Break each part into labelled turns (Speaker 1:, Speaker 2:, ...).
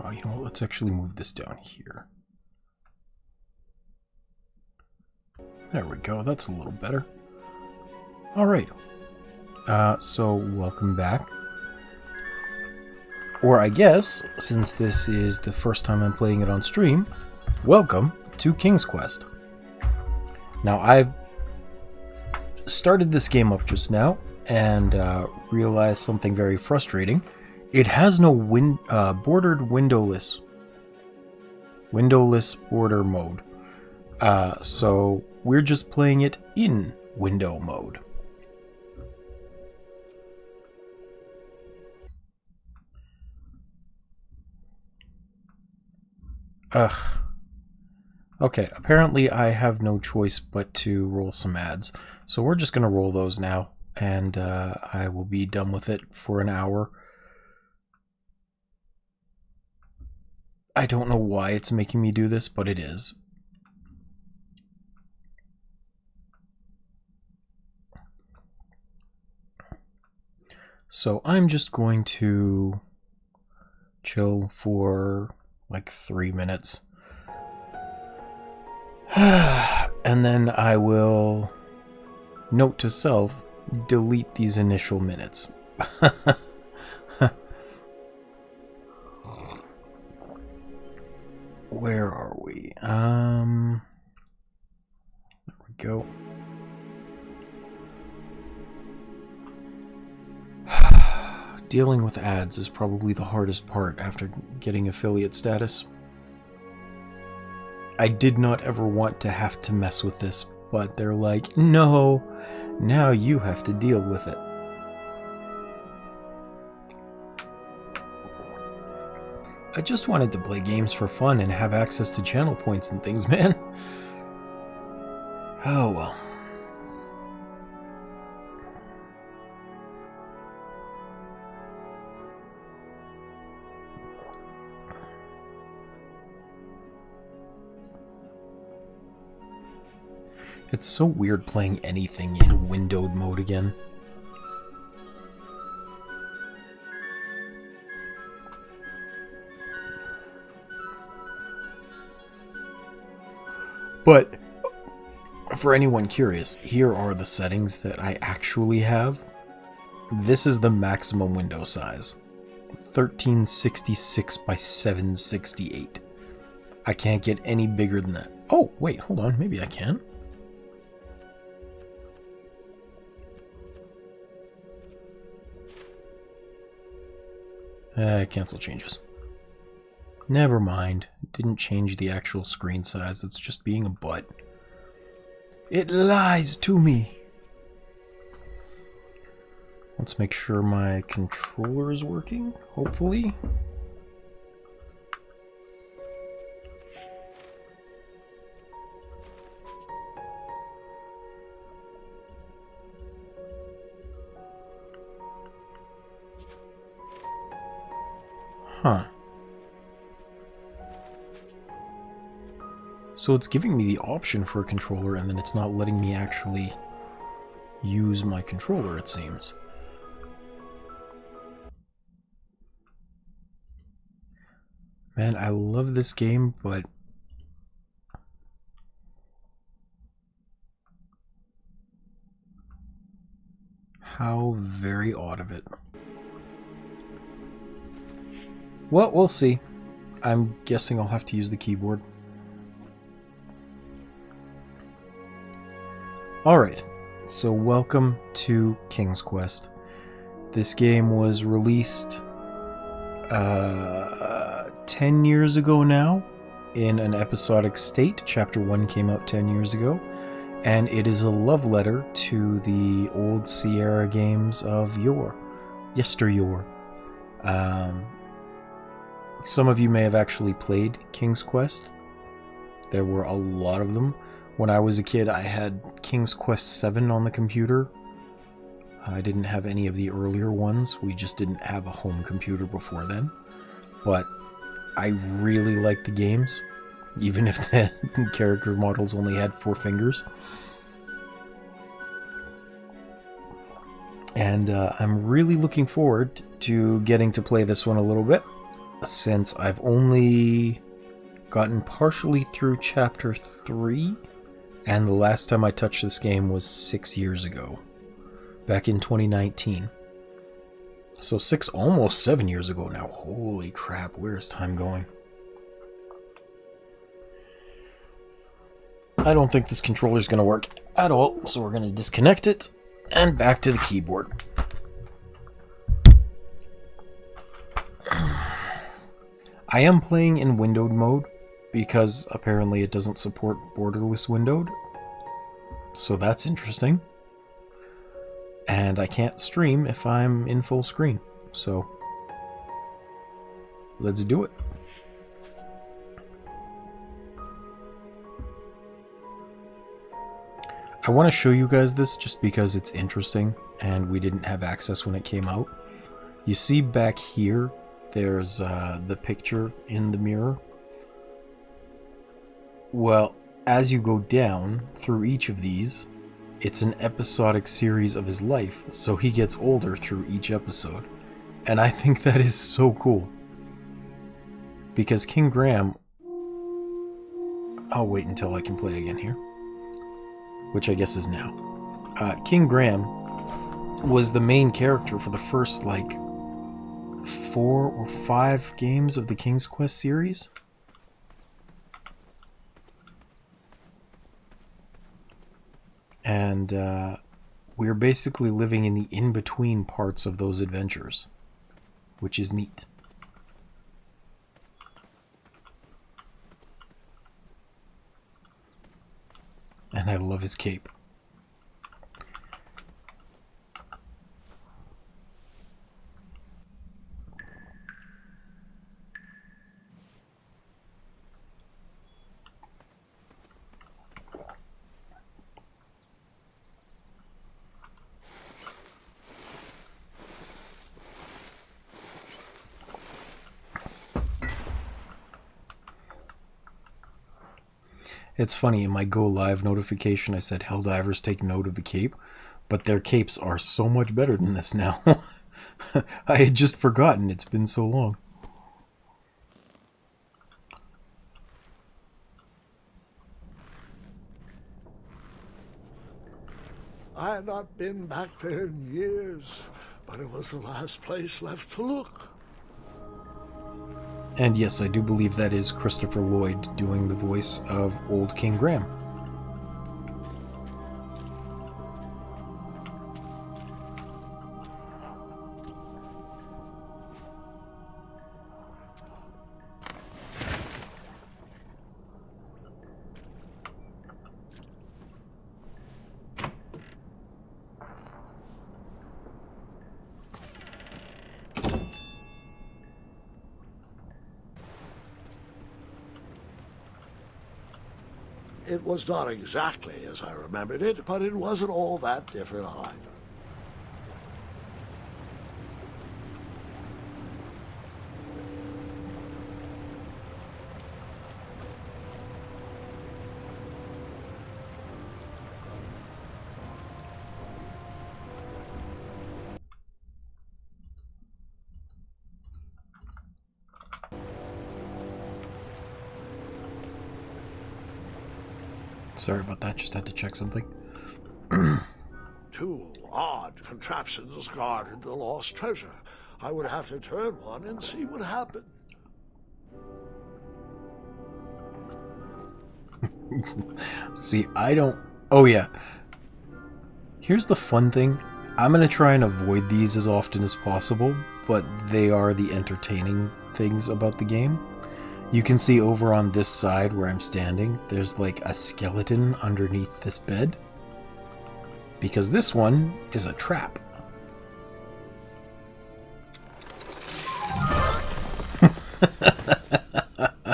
Speaker 1: Oh, you know what? Let's actually move this down here. There we go. That's a little better. All right. So welcome back. Or I guess, since this is the first time I'm playing it on stream, welcome to King's Quest. Now, I've started this game up just now and realized something very frustrating. It has no bordered windowless border mode. So we're just playing it in window mode. Ugh. Okay, apparently I have no choice but to roll some ads. So we're just going to roll those now, and I will be done with it for an hour. I don't know why it's making me do this, but it is. So I'm just going to chill for like 3 minutes. And then I will, note to self, delete these initial minutes. Where are we? There we go. Dealing with ads is probably the hardest part after getting affiliate status. I did not ever want to have to mess with this, but they're like, no, now you have to deal with it. I just wanted to play games for fun and have access to channel points and things, man. Oh well. It's so weird playing anything in windowed mode again. But for anyone curious, here are the settings that I actually have. This is the maximum window size. 1366 by 768. I can't get any bigger than that. Oh, wait, hold on. Maybe I can. Cancel changes. Never mind. It didn't change the actual screen size. It's just being a butt. It lies to me. Let's make sure my controller is working, hopefully. Huh. So it's giving me the option for a controller, and then it's not letting me actually use my controller, it seems. Man, I love this game, but how very odd of it. Well, we'll see. I'm guessing I'll have to use the keyboard. Alright, so welcome to King's Quest. This game was released 10 years ago now, in an episodic state. Chapter 1 came out 10 years ago, and it is a love letter to the old Sierra games of yesteryear. Some of you may have actually played King's Quest. There were a lot of them. When I was a kid, I had King's Quest 7 on the computer. I didn't have any of the earlier ones. We just didn't have a home computer before then. But I really liked the games, even if the character models only had 4 fingers. And I'm really looking forward to getting to play this one a little bit. since I've only gotten partially through chapter 3, and the last time I touched this game was 6 years ago, back in 2019. So almost 7 years ago now. Holy crap, where is time going? I don't think this controller is going to work at all, so we're going to disconnect it, and back to the keyboard. I am playing in windowed mode, because apparently it doesn't support borderless windowed. So that's interesting. And I can't stream if I'm in full screen. So let's do it. I want to show you guys this just because it's interesting and we didn't have access when it came out. You see back here, there's the picture in the mirror. Well, as you go down through each of these, it's an episodic series of his life, so he gets older through each episode. And I think that is so cool. Because King Graham... I'll wait until I can play again here. Which I guess is now. King Graham was the main character for the first, like, 4 or 5 games of the King's Quest series. And we're basically living in the in-between parts of those adventures, which is neat. And I love his cape. It's funny, in my Go Live notification I said Helldivers take note of the cape, but their capes are so much better than this now. I had just forgotten, it's been so long.
Speaker 2: I had not been back there in years, but it was the last place left to look.
Speaker 1: And yes, I do believe that is Christopher Lloyd doing the voice of old King Graham.
Speaker 2: It was not exactly as I remembered it, but it wasn't all that different either.
Speaker 1: Sorry about that, just had to check something.
Speaker 2: 2 odd contraptions guarded the lost treasure. I would have to turn one and see what happened.
Speaker 1: See, I don't... Oh yeah. Here's the fun thing. I'm going to try and avoid these as often as possible, but they are the entertaining things about the game. You can see over on this side where I'm standing, there's like a skeleton underneath this bed. Because this one is a trap.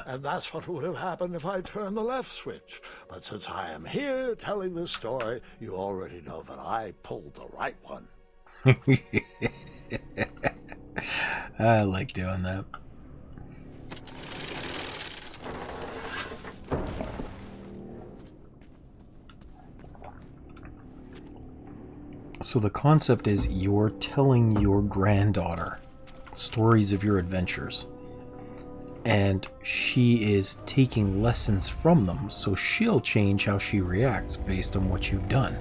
Speaker 2: And that's what would have happened if I turned the left switch. But since I am here telling this story, you already know that I pulled the right one.
Speaker 1: I like doing that. So the concept is you're telling your granddaughter stories of your adventures. And she is taking lessons from them, so she'll change how she reacts based on what you've done.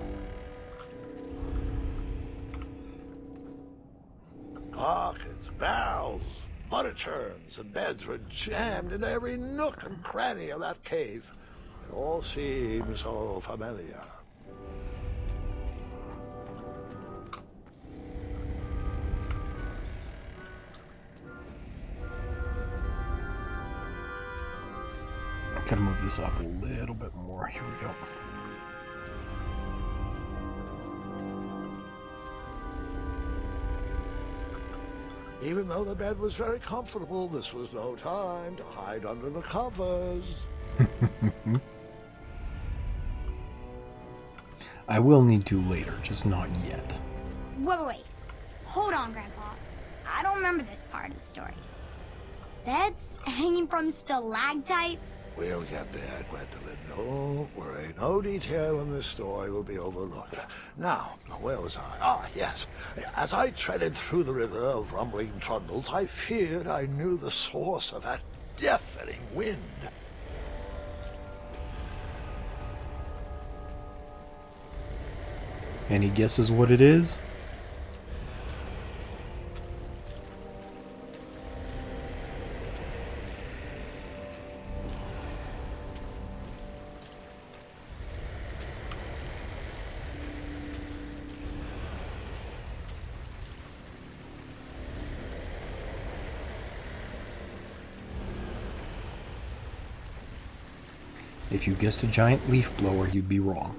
Speaker 2: Pockets, barrels, butter churns, and beds were jammed into every nook and cranny of that cave. It all seems so familiar.
Speaker 1: Gotta move this up a little bit more. Here we go.
Speaker 2: Even though the bed was very comfortable, this was no time to hide under the covers.
Speaker 1: I will need to later, just not yet.
Speaker 3: Wait. Hold on, Grandpa. I don't remember this part of the story. Beds hanging from stalactites?
Speaker 2: We'll get there, Gwendolyn. Don't worry. No detail in this story will be overlooked. Now, where was I? Ah, yes. As I treaded through the river of rumbling trundles, I feared I knew the source of that deafening wind.
Speaker 1: Any guesses what it is? If you guessed a giant leaf blower, you'd be wrong.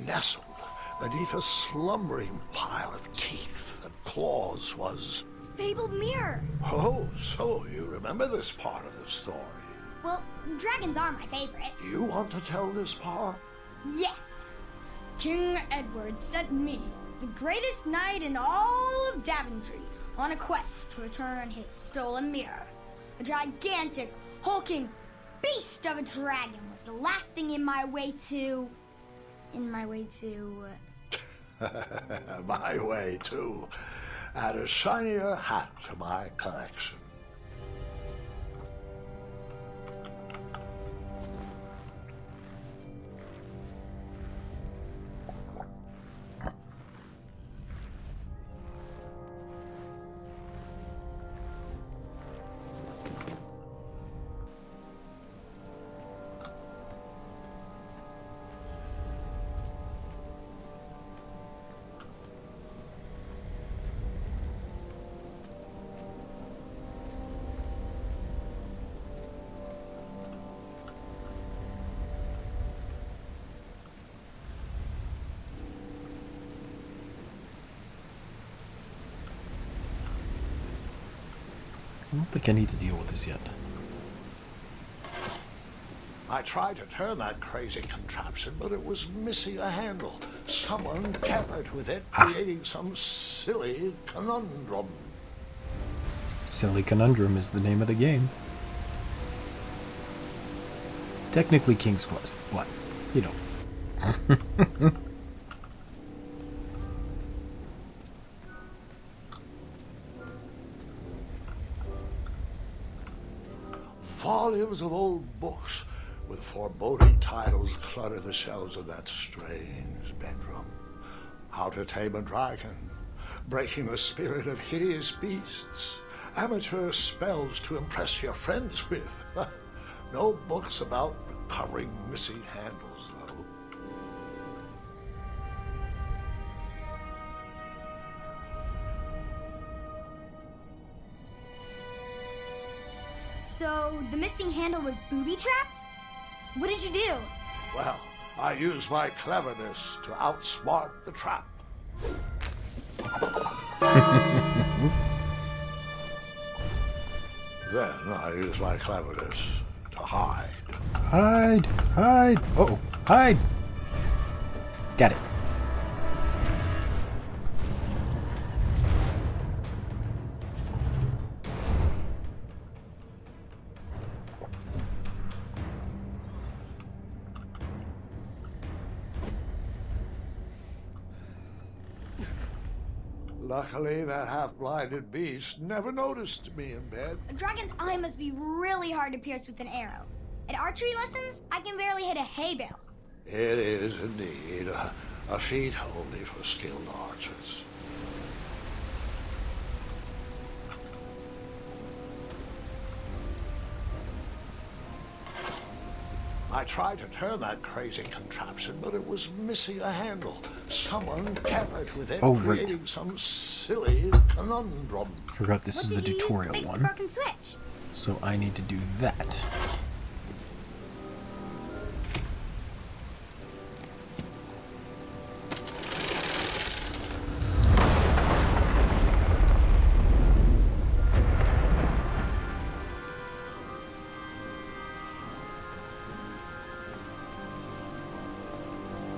Speaker 2: Nestled beneath a slumbering pile of teeth and claws was...
Speaker 3: Fabled mirror.
Speaker 2: Oh, so you remember this part of the story.
Speaker 3: Well, dragons are my favorite.
Speaker 2: You want to tell this part?
Speaker 3: Yes. King Edward sent me, the greatest knight in all of Daventry, on a quest to return his stolen mirror. A gigantic, hulking beast of a dragon was the last thing in my way to... My way to add a shinier hat to my collection.
Speaker 1: I don't think I need to deal with this yet.
Speaker 2: I tried to turn that crazy contraption, but it was missing a handle. Someone tampered with it, creating some silly conundrum.
Speaker 1: Silly Conundrum is the name of the game. Technically King's Quest, but, you know.
Speaker 2: Volumes of old books with foreboding titles clutter the shelves of that strange bedroom. How to Tame a Dragon, Breaking the Spirit of Hideous Beasts, Amateur Spells to Impress Your Friends with. No books about recovering missing handles, though.
Speaker 3: So, the missing handle was booby-trapped? What did you do?
Speaker 2: Well, I used my cleverness to outsmart the trap. Then I used my cleverness to hide.
Speaker 1: Hide! Hide! Uh-oh! Hide! Got it.
Speaker 2: Luckily, that half-blinded beast never noticed me in bed.
Speaker 3: A dragon's eye must be really hard to pierce with an arrow. At archery lessons, I can barely hit a hay bale.
Speaker 2: It is indeed a feat only for skilled archers. I tried to turn that crazy contraption, but it was missing a handle. Someone tampered with it, creating some silly conundrum.
Speaker 1: Forgot this is the tutorial
Speaker 3: use to fix
Speaker 1: one.
Speaker 3: The broken switch?
Speaker 1: So I need to do that.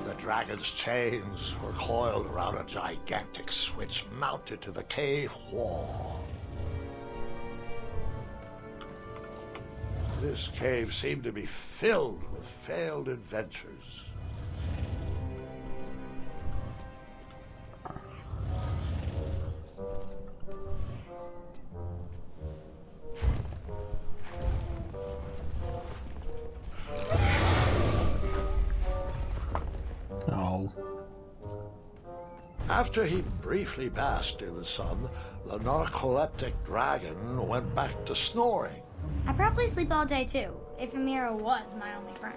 Speaker 2: The dragon's chains were coiled around a gigantic switch mounted to the cave wall. This cave seemed to be filled with failed adventures.
Speaker 1: Oh.
Speaker 2: After he briefly basked in the sun, the narcoleptic dragon went back to snoring.
Speaker 3: I probably sleep all day too, if Amira was my only friend.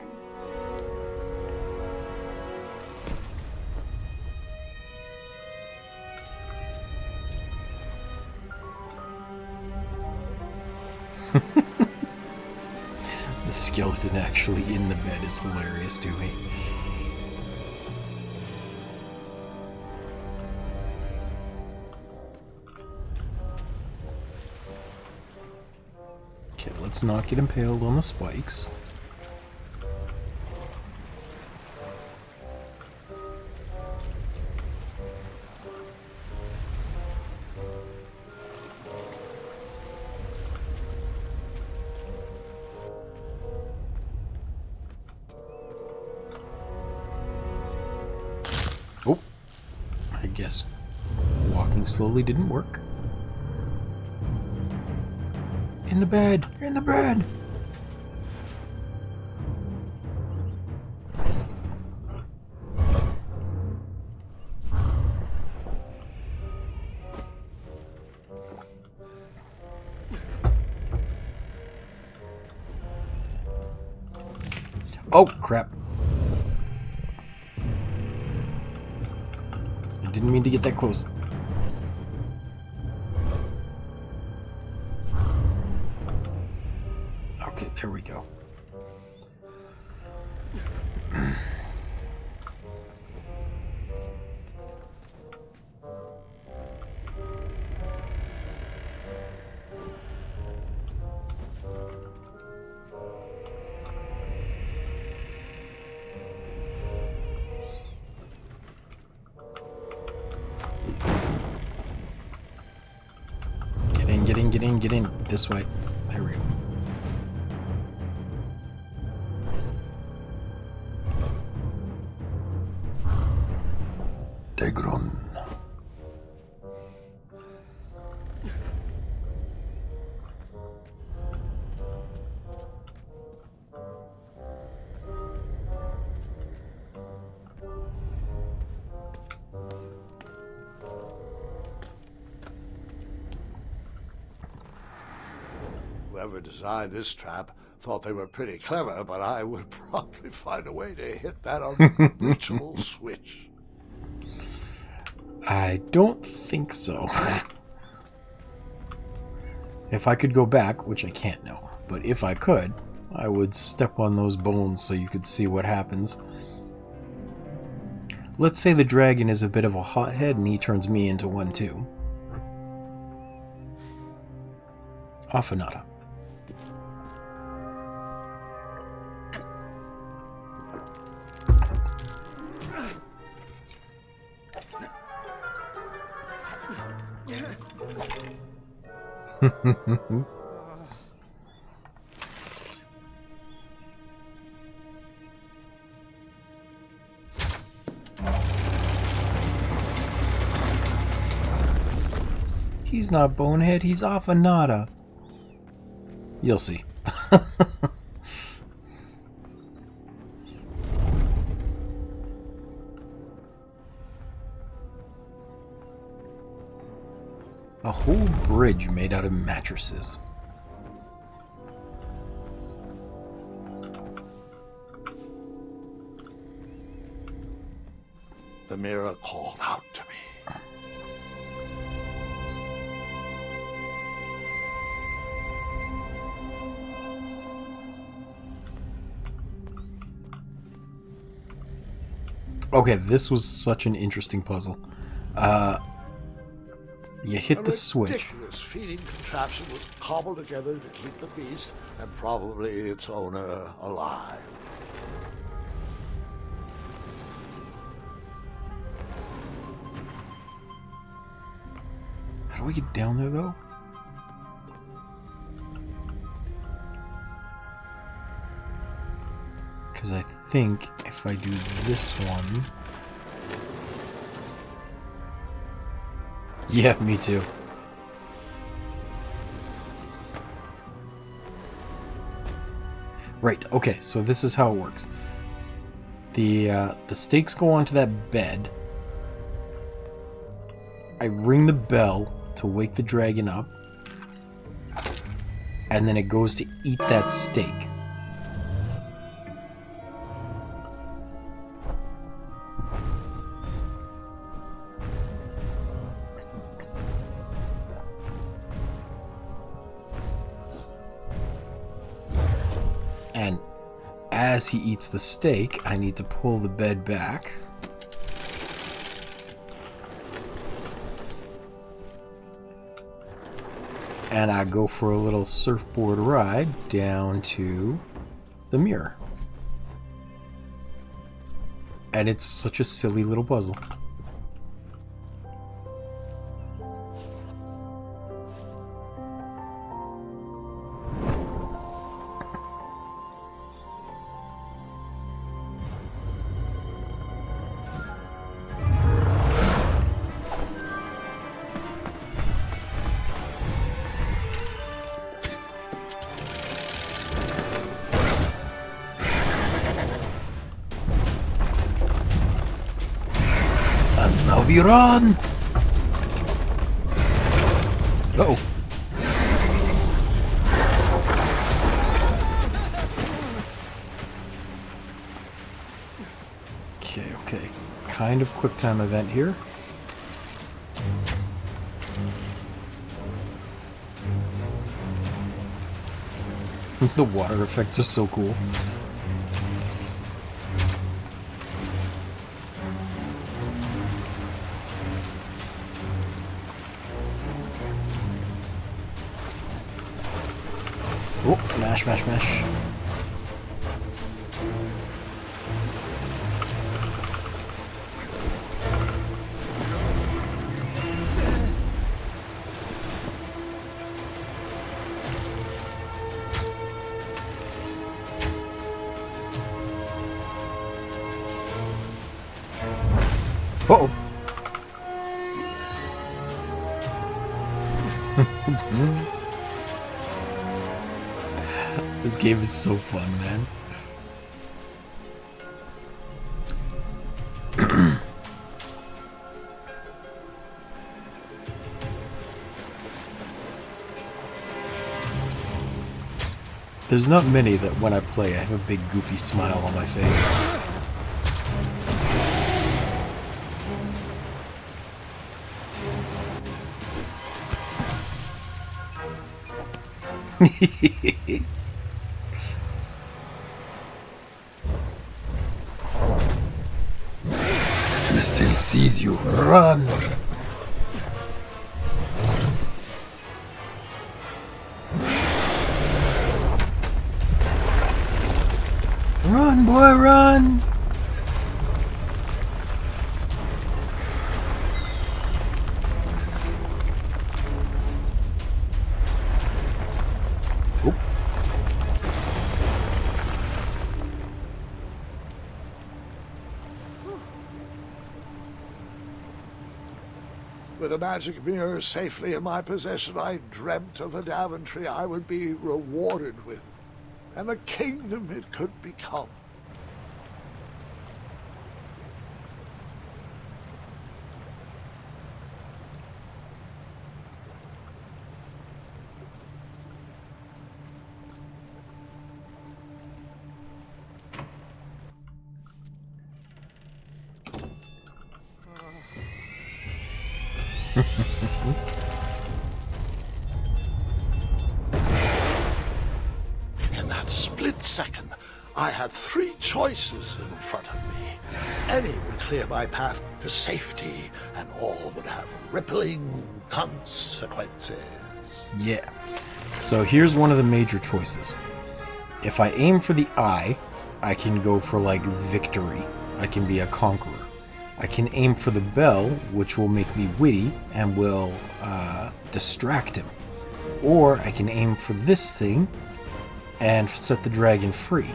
Speaker 1: The skeleton actually in the bed is hilarious to me. Okay, let's not get impaled on the spikes. Oh, I guess walking slowly didn't work. In the bed! In the bed! Oh, crap. I didn't mean to get that close. Okay, there we go. Get in. This way. There we go. Degron.
Speaker 2: Whoever designed this trap thought they were pretty clever, but I would probably find a way to hit that unreachable switch.
Speaker 1: I don't think so. If I could go back, which I can't now, but if I could, I would step on those bones so you could see what happens. Let's say the dragon is a bit of a hothead and he turns me into one too. Affinata. He's not Bonehead, he's Afanada. You'll see. A whole bridge made out of mattresses.
Speaker 2: The mirror called out to me.
Speaker 1: Okay, this was such an interesting puzzle. You hit the switch.
Speaker 2: A ridiculous feeding contraption was cobbled together to keep the beast and probably its owner alive.
Speaker 1: How do we get down there, though? Because I think if I do this one... Yeah, me too. Right, okay, so this is how it works. The stakes go onto that bed. I ring the bell to wake the dragon up. And then it goes to eat that steak. And as he eats the steak, I need to pull the bed back. And I go for a little surfboard ride down to the mirror. And it's such a silly little puzzle. Now we run! Uh-oh. Okay. Kind of quick time event here. The water effects are so cool. Oh, mash, mash, mash. Uh-oh. This game is so fun, man. There's not many that when I play I have a big goofy smile on my face. He still sees you. Run! Run, boy, run!
Speaker 2: With a magic mirror safely in my possession, I dreamt of the Daventry I would be rewarded with, and the kingdom it could become. In that split second, I had three choices in front of me. Any would clear my path to safety, and all would have rippling consequences.
Speaker 1: Yeah. So here's one of the major choices. If I aim for the eye, I can go for, like, victory. I can be a conqueror. I can aim for the bell, which will make me witty and will distract him. Or I can aim for this thing and set the dragon free.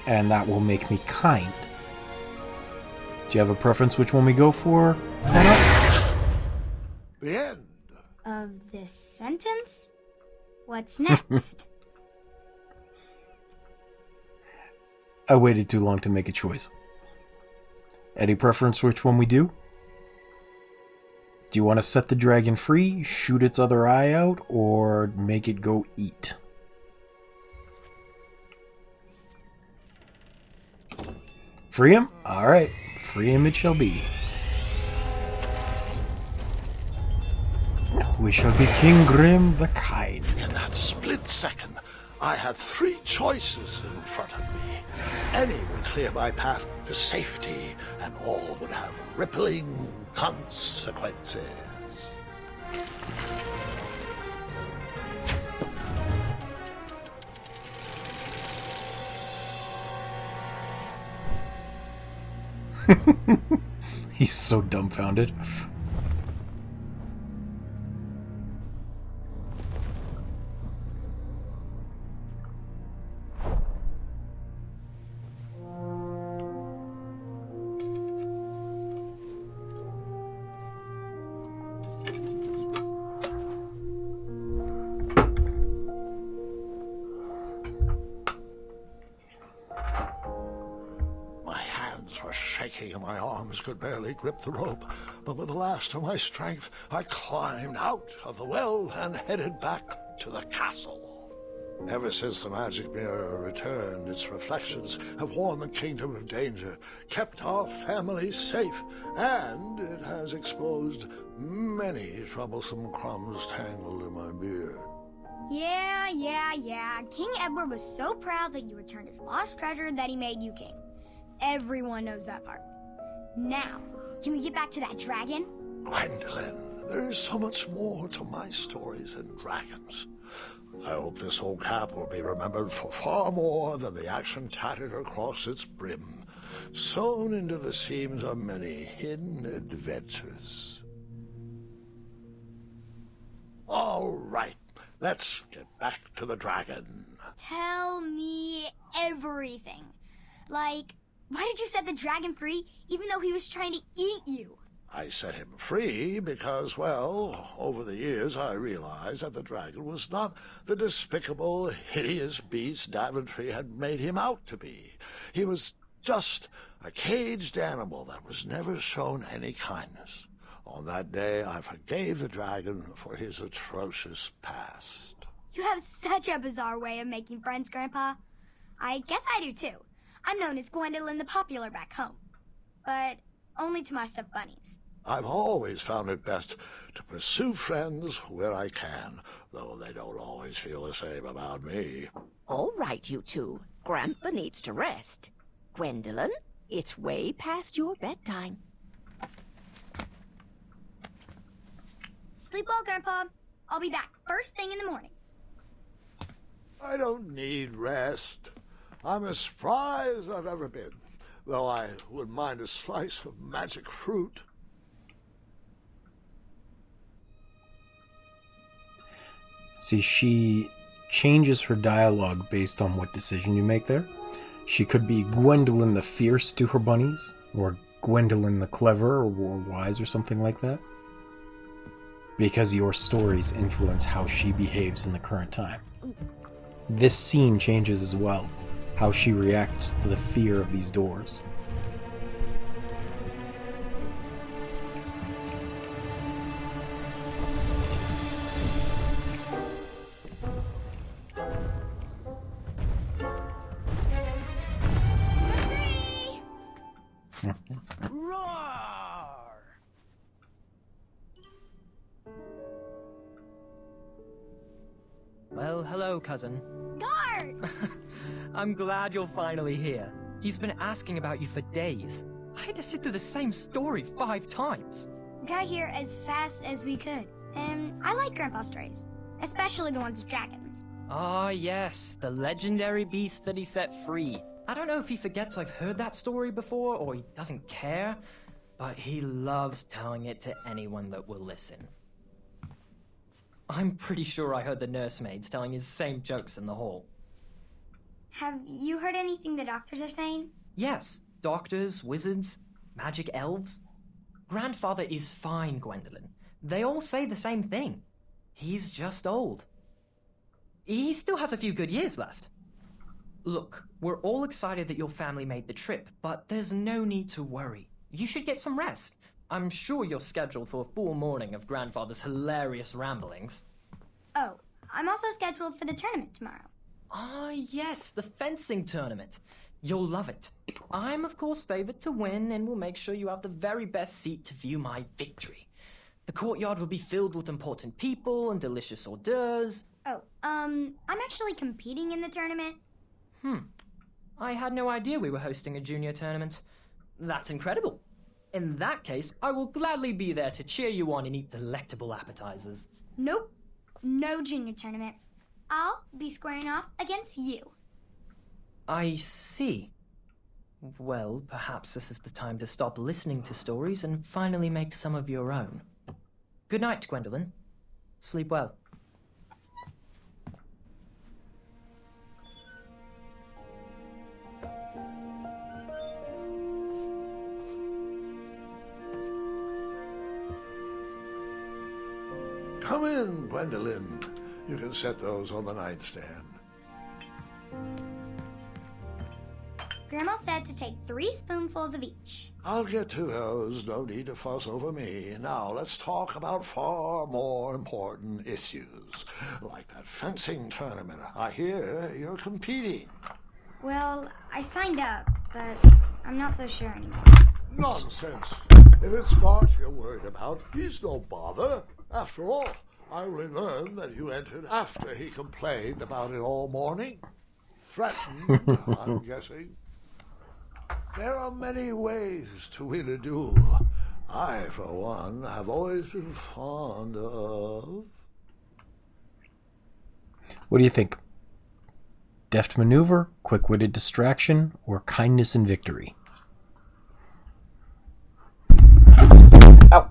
Speaker 1: And that will make me kind. Do you have a preference which one we go for, Connor?
Speaker 2: The end.
Speaker 3: Of this sentence? What's next?
Speaker 1: I waited too long to make a choice. Any preference which one we do? Do you want to set the dragon free, shoot its other eye out, or make it go eat? Free him? Alright, free him it shall be. We shall be King Grim the Kind.
Speaker 2: In that split second, I had three choices in front of me. Any would clear my path to safety, and all would have rippling consequences.
Speaker 1: He's so dumbfounded.
Speaker 2: And my arms could barely grip the rope, but with the last of my strength, I climbed out of the well and headed back to the castle. Ever since the magic mirror returned, its reflections have warned the kingdom of danger, kept our family safe, and it has exposed many troublesome crumbs tangled in my beard.
Speaker 3: Yeah. King Edward was so proud that you returned his lost treasure that he made you king. Everyone knows that part. Now, can we get back to that dragon?
Speaker 2: Gwendolyn, there is so much more to my stories than dragons. I hope this old cap will be remembered for far more than the action tattered across its brim, sewn into the seams of many hidden adventures. All right, let's get back to the dragon.
Speaker 3: Tell me everything. Like, why did you set the dragon free even though he was trying to eat you?
Speaker 2: I set him free because, well, over the years I realized that the dragon was not the despicable, hideous beast Daventry had made him out to be. He was just a caged animal that was never shown any kindness. On that day, I forgave the dragon for his atrocious past.
Speaker 3: You have such a bizarre way of making friends, Grandpa. I guess I do too. I'm known as Gwendolyn the Popular back home, but only to my stuffed bunnies.
Speaker 2: I've always found it best to pursue friends where I can, though they don't always feel the same about me.
Speaker 4: All right, you two. Grandpa needs to rest. Gwendolyn, it's way past your bedtime.
Speaker 3: Sleep well, Grandpa. I'll be back first thing in the morning.
Speaker 2: I don't need rest. I'm as spry as I've ever been, though I wouldn't mind a slice of magic fruit.
Speaker 1: See, she changes her dialogue based on what decision you make there. She could be Gwendolyn the Fierce to her bunnies, or Gwendolyn the Clever, or wise, or something like that. because your stories influence how she behaves in the current time. This scene changes as well, how she reacts to the fear of these doors.
Speaker 5: Roar! Well, hello, cousin.
Speaker 3: Guard!
Speaker 5: I'm glad you're finally here. He's been asking about you for days. I had to sit through the same story 5 times.
Speaker 3: We got here as fast as we could. And I like Grandpa's stories, especially the ones with dragons.
Speaker 5: Ah, yes, the legendary beast that he set free. I don't know if he forgets I've heard that story before or he doesn't care, but he loves telling it to anyone that will listen. I'm pretty sure I heard the nursemaids telling his same jokes in the hall.
Speaker 3: Have you heard anything the doctors are saying?
Speaker 5: Yes, doctors, wizards, magic elves. Grandfather is fine, Gwendolyn. They all say the same thing. He's just old. He still has a few good years left. Look, we're all excited that your family made the trip, but there's no need to worry. You should get some rest. I'm sure you're scheduled for a full morning of Grandfather's hilarious ramblings.
Speaker 3: Oh, I'm also scheduled for the tournament tomorrow.
Speaker 5: Ah, yes, the fencing tournament. You'll love it. I'm, of course, favored to win, and will make sure you have the very best seat to view my victory. The courtyard will be filled with important people and delicious hors d'oeuvres.
Speaker 3: Oh, I'm actually competing in the tournament.
Speaker 5: I had no idea we were hosting a junior tournament. That's incredible. In that case, I will gladly be there to cheer you on and eat delectable appetizers.
Speaker 3: Nope, no junior tournament. I'll be squaring off against you.
Speaker 5: I see. Well, perhaps this is the time to stop listening to stories and finally make some of your own. Good night, Gwendolyn. Sleep well.
Speaker 2: Come in, Gwendolyn. You can set those on the nightstand.
Speaker 3: Grandma said to take 3 spoonfuls of each.
Speaker 2: I'll get to those. No need to fuss over me. Now, let's talk about far more important issues, like that fencing tournament. I hear you're competing.
Speaker 3: Well, I signed up, but I'm not so sure anymore.
Speaker 2: Nonsense. If it's Scott you're worried about, he's no bother. After all, I only learned that you entered after he complained about it all morning. Threatened, I'm guessing. There are many ways to win a duel. I, for one, have always been fond of...
Speaker 1: What do you think? Deft maneuver, quick-witted distraction, or kindness and victory? Ow!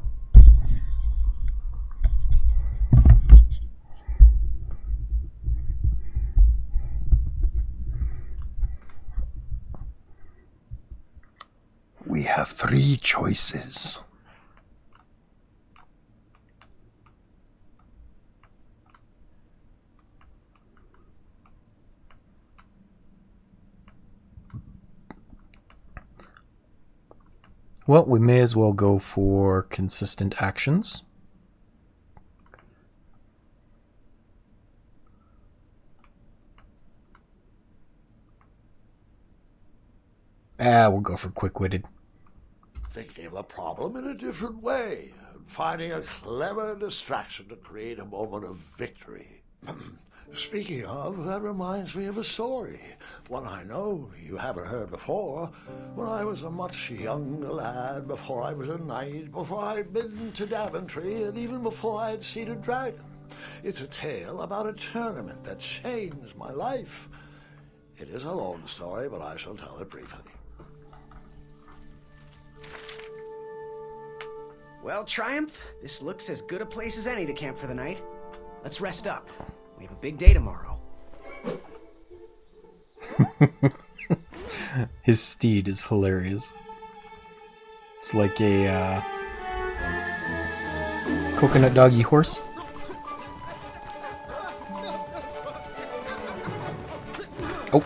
Speaker 1: We have 3 choices. Well, we may as well go for consistent actions. We'll go for quick-witted.
Speaker 2: Thinking of the problem in a different way, finding a clever distraction to create a moment of victory. Speaking of, that reminds me of a story, one I know you haven't heard before. When I was a much younger lad, before I was a knight, before I'd been to Daventry, and even before I'd seen a dragon. It's a tale about a tournament that changed my life. It is a long story, but I shall tell it briefly.
Speaker 6: Well, Triumph, this looks as good a place as any to camp for the night. Let's rest up. We have a big day tomorrow.
Speaker 1: His steed is hilarious. It's like a Coconut doggy horse. Oh.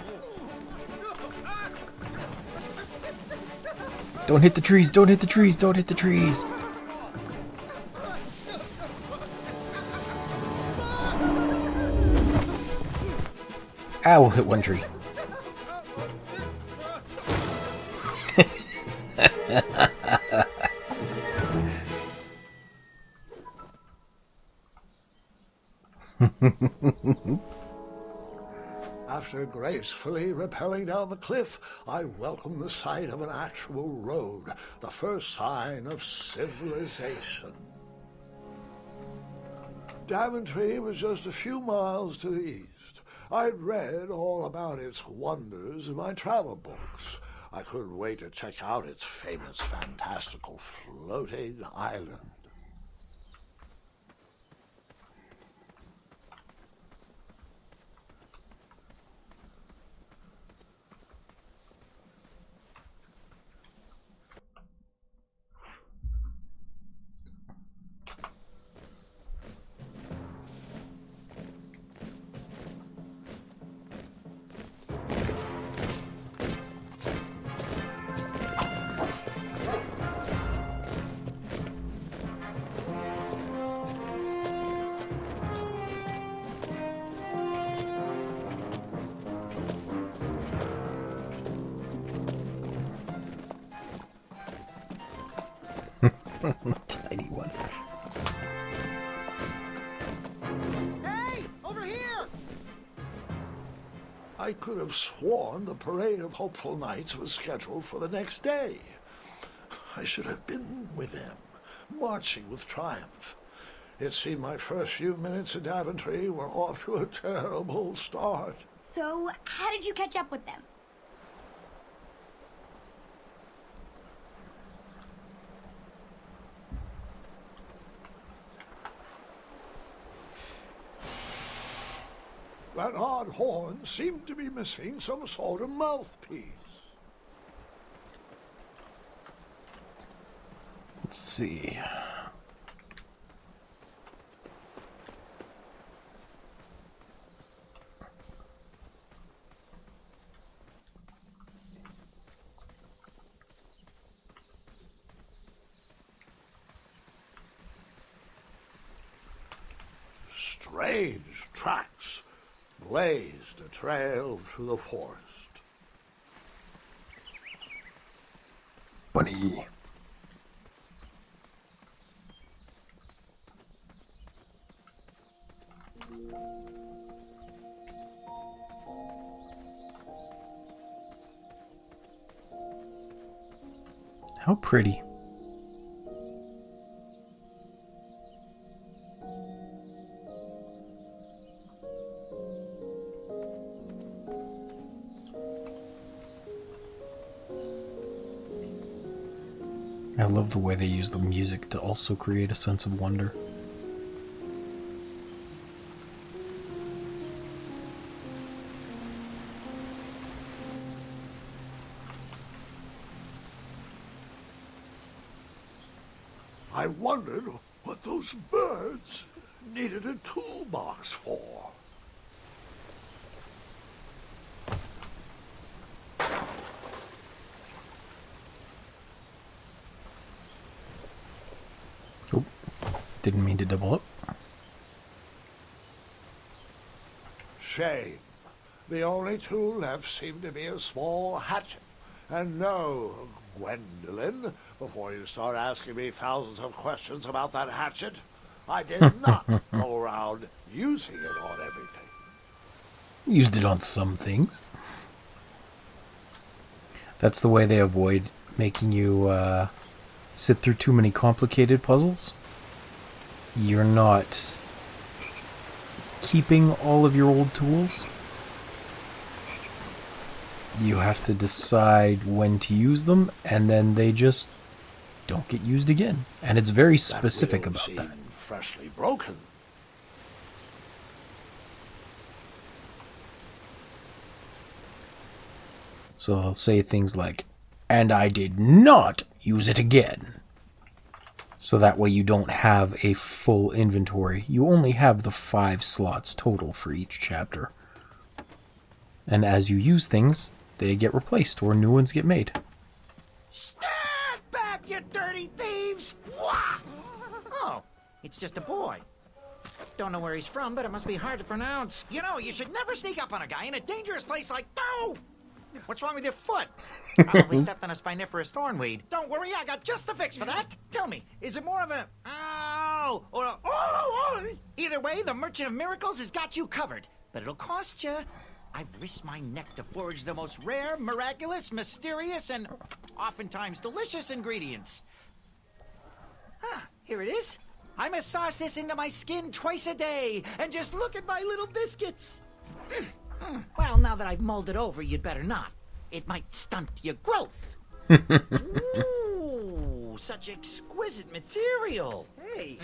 Speaker 1: Don't hit the trees, don't hit the trees, don't hit the trees. Ah, we'll hit one tree.
Speaker 2: After gracefully rappelling down the cliff, I welcomed the sight of an actual road, the first sign of civilization. Daventry was just a few miles to the east. I'd read all about its wonders in my travel books. I couldn't wait to check out its famous, fantastical floating island.
Speaker 1: Tiny one.
Speaker 6: Hey! Over here!
Speaker 2: I could have sworn the parade of hopeful knights was scheduled for the next day. I should have been with them, marching with triumph. It seemed my first few minutes in Daventry were off to a terrible start.
Speaker 3: So, how did you catch up with them?
Speaker 2: That odd horn seemed to be missing some sort of mouthpiece.
Speaker 1: Let's see.
Speaker 2: Strange tracks blazed a trail through the forest.
Speaker 1: Bunny. How pretty. I love the way they use the music to also create a sense of wonder.
Speaker 2: I wondered what those birds needed a toolbox for.
Speaker 1: Oh, didn't mean to double up.
Speaker 2: Shame. The only tool left seemed to be a small hatchet. And no, Gwendolyn, before you start asking me thousands of questions about that hatchet, I did not go around using it on everything.
Speaker 1: Used it on some things. That's the way they avoid making you sit through too many complicated puzzles. You're not keeping all of your old tools. You have to decide when to use them, and then they just don't get used again. And it's very specific about that.
Speaker 2: Freshly broken.
Speaker 1: So they'll say things like, "And I did not use it again." So that way you don't have a full inventory. You only have the 5 slots total for each chapter. And as you use things, they get replaced or new ones get made.
Speaker 7: Stand back, you dirty thieves! Wah!
Speaker 8: Oh, it's just a boy. Don't know where he's from, but it must be hard to pronounce.
Speaker 7: You know, you should never sneak up on a guy in a dangerous place like... No!
Speaker 8: What's wrong with your foot? Probably stepped on a spiniferous thornweed.
Speaker 7: Don't worry, I got just the fix for that. Tell me, is it more of a... Ow! Or a... Oh! Either way, the Merchant of Miracles has got you covered. But it'll cost you. I've risked my neck to forage the most rare, miraculous, mysterious, and oftentimes delicious ingredients. Here it is. I massage this into my skin twice a day, and just look at my little biscuits. Well, now that I've mulled it over, you'd better not. It might stunt your growth. Ooh, such exquisite material. Hey.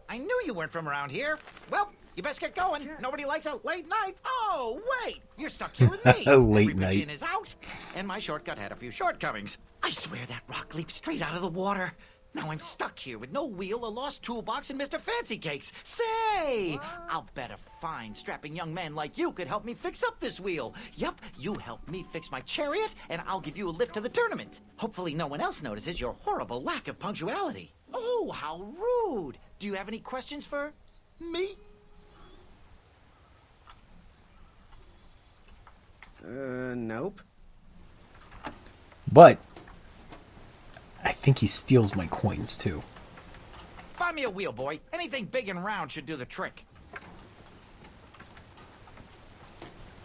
Speaker 7: I knew you weren't from around here. Well, you best get going. Nobody likes a late night. Oh, wait. You're stuck here with me.
Speaker 1: Late night.
Speaker 7: Every is out, and my shortcut had a few shortcomings. I swear that rock leaped straight out of the water. Now I'm stuck here with no wheel, a lost toolbox, and Mr. Fancy Cakes. Say, I'll bet a fine, strapping young man like you could help me fix up this wheel. Yup, you help me fix my chariot, and I'll give you a lift to the tournament. Hopefully no one else notices your horrible lack of punctuality. Oh, how rude. Do you have any questions for me?
Speaker 6: Nope.
Speaker 1: But I think he steals my coins too.
Speaker 7: Find me a wheel, boy. Anything big and round should do the trick.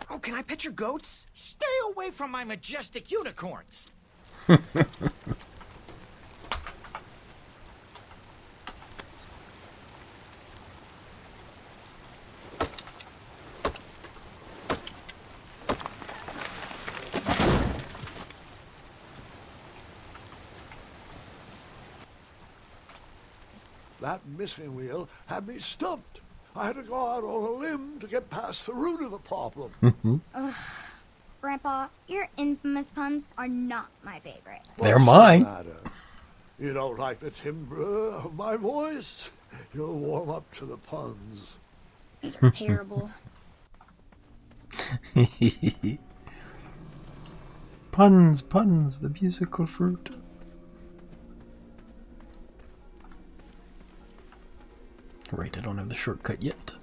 Speaker 6: Oh, can I pet your goats?
Speaker 7: Stay away from my majestic unicorns.
Speaker 2: That missing wheel had me stumped. I had to go out on a limb to get past the root of the problem.
Speaker 3: Grandpa, your infamous puns are not my favorite.
Speaker 1: They're
Speaker 2: What's
Speaker 1: mine.
Speaker 2: the matter? You don't like the timbre of my voice? You'll warm up to the puns.
Speaker 3: These are terrible.
Speaker 1: Puns, puns, the musical fruit. Right, I don't have the shortcut yet.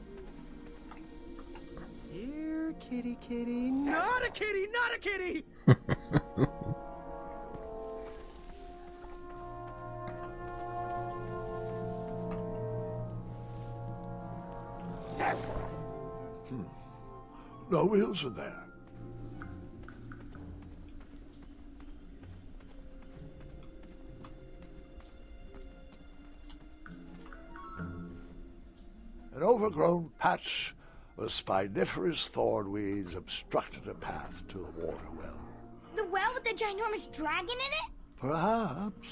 Speaker 6: Here, kitty, kitty. Not a kitty, not a kitty!
Speaker 2: No wheels in there. An overgrown patch of spiniferous thornweeds obstructed a path to the water well.
Speaker 3: The well with the ginormous dragon in it?
Speaker 2: Perhaps.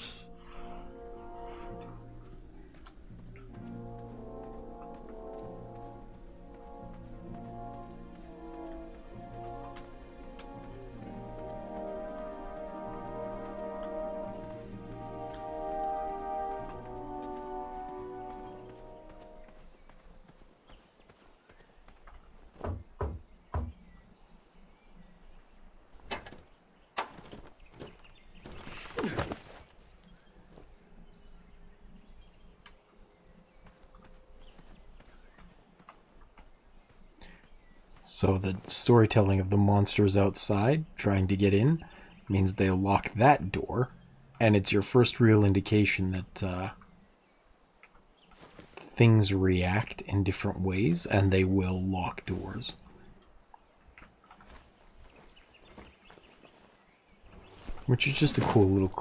Speaker 1: So the storytelling of the monsters outside trying to get in means they lock that door, and it's your first real indication that things react in different ways, and they will lock doors. Which is just a cool little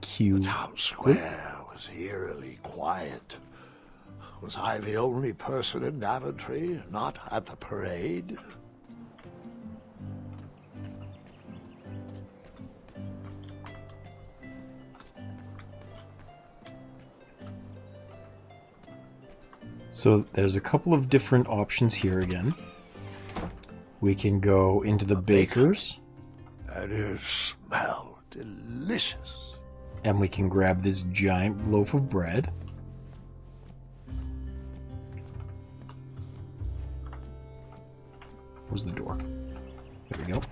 Speaker 1: cue.
Speaker 2: The town square was eerily quiet. Was I the only person in Daventry not at the parade?
Speaker 1: So there's a couple of different options here again. We can go into the baker's.
Speaker 2: And it smelled delicious.
Speaker 1: And we can grab this giant loaf of bread. Where's the door? There we go.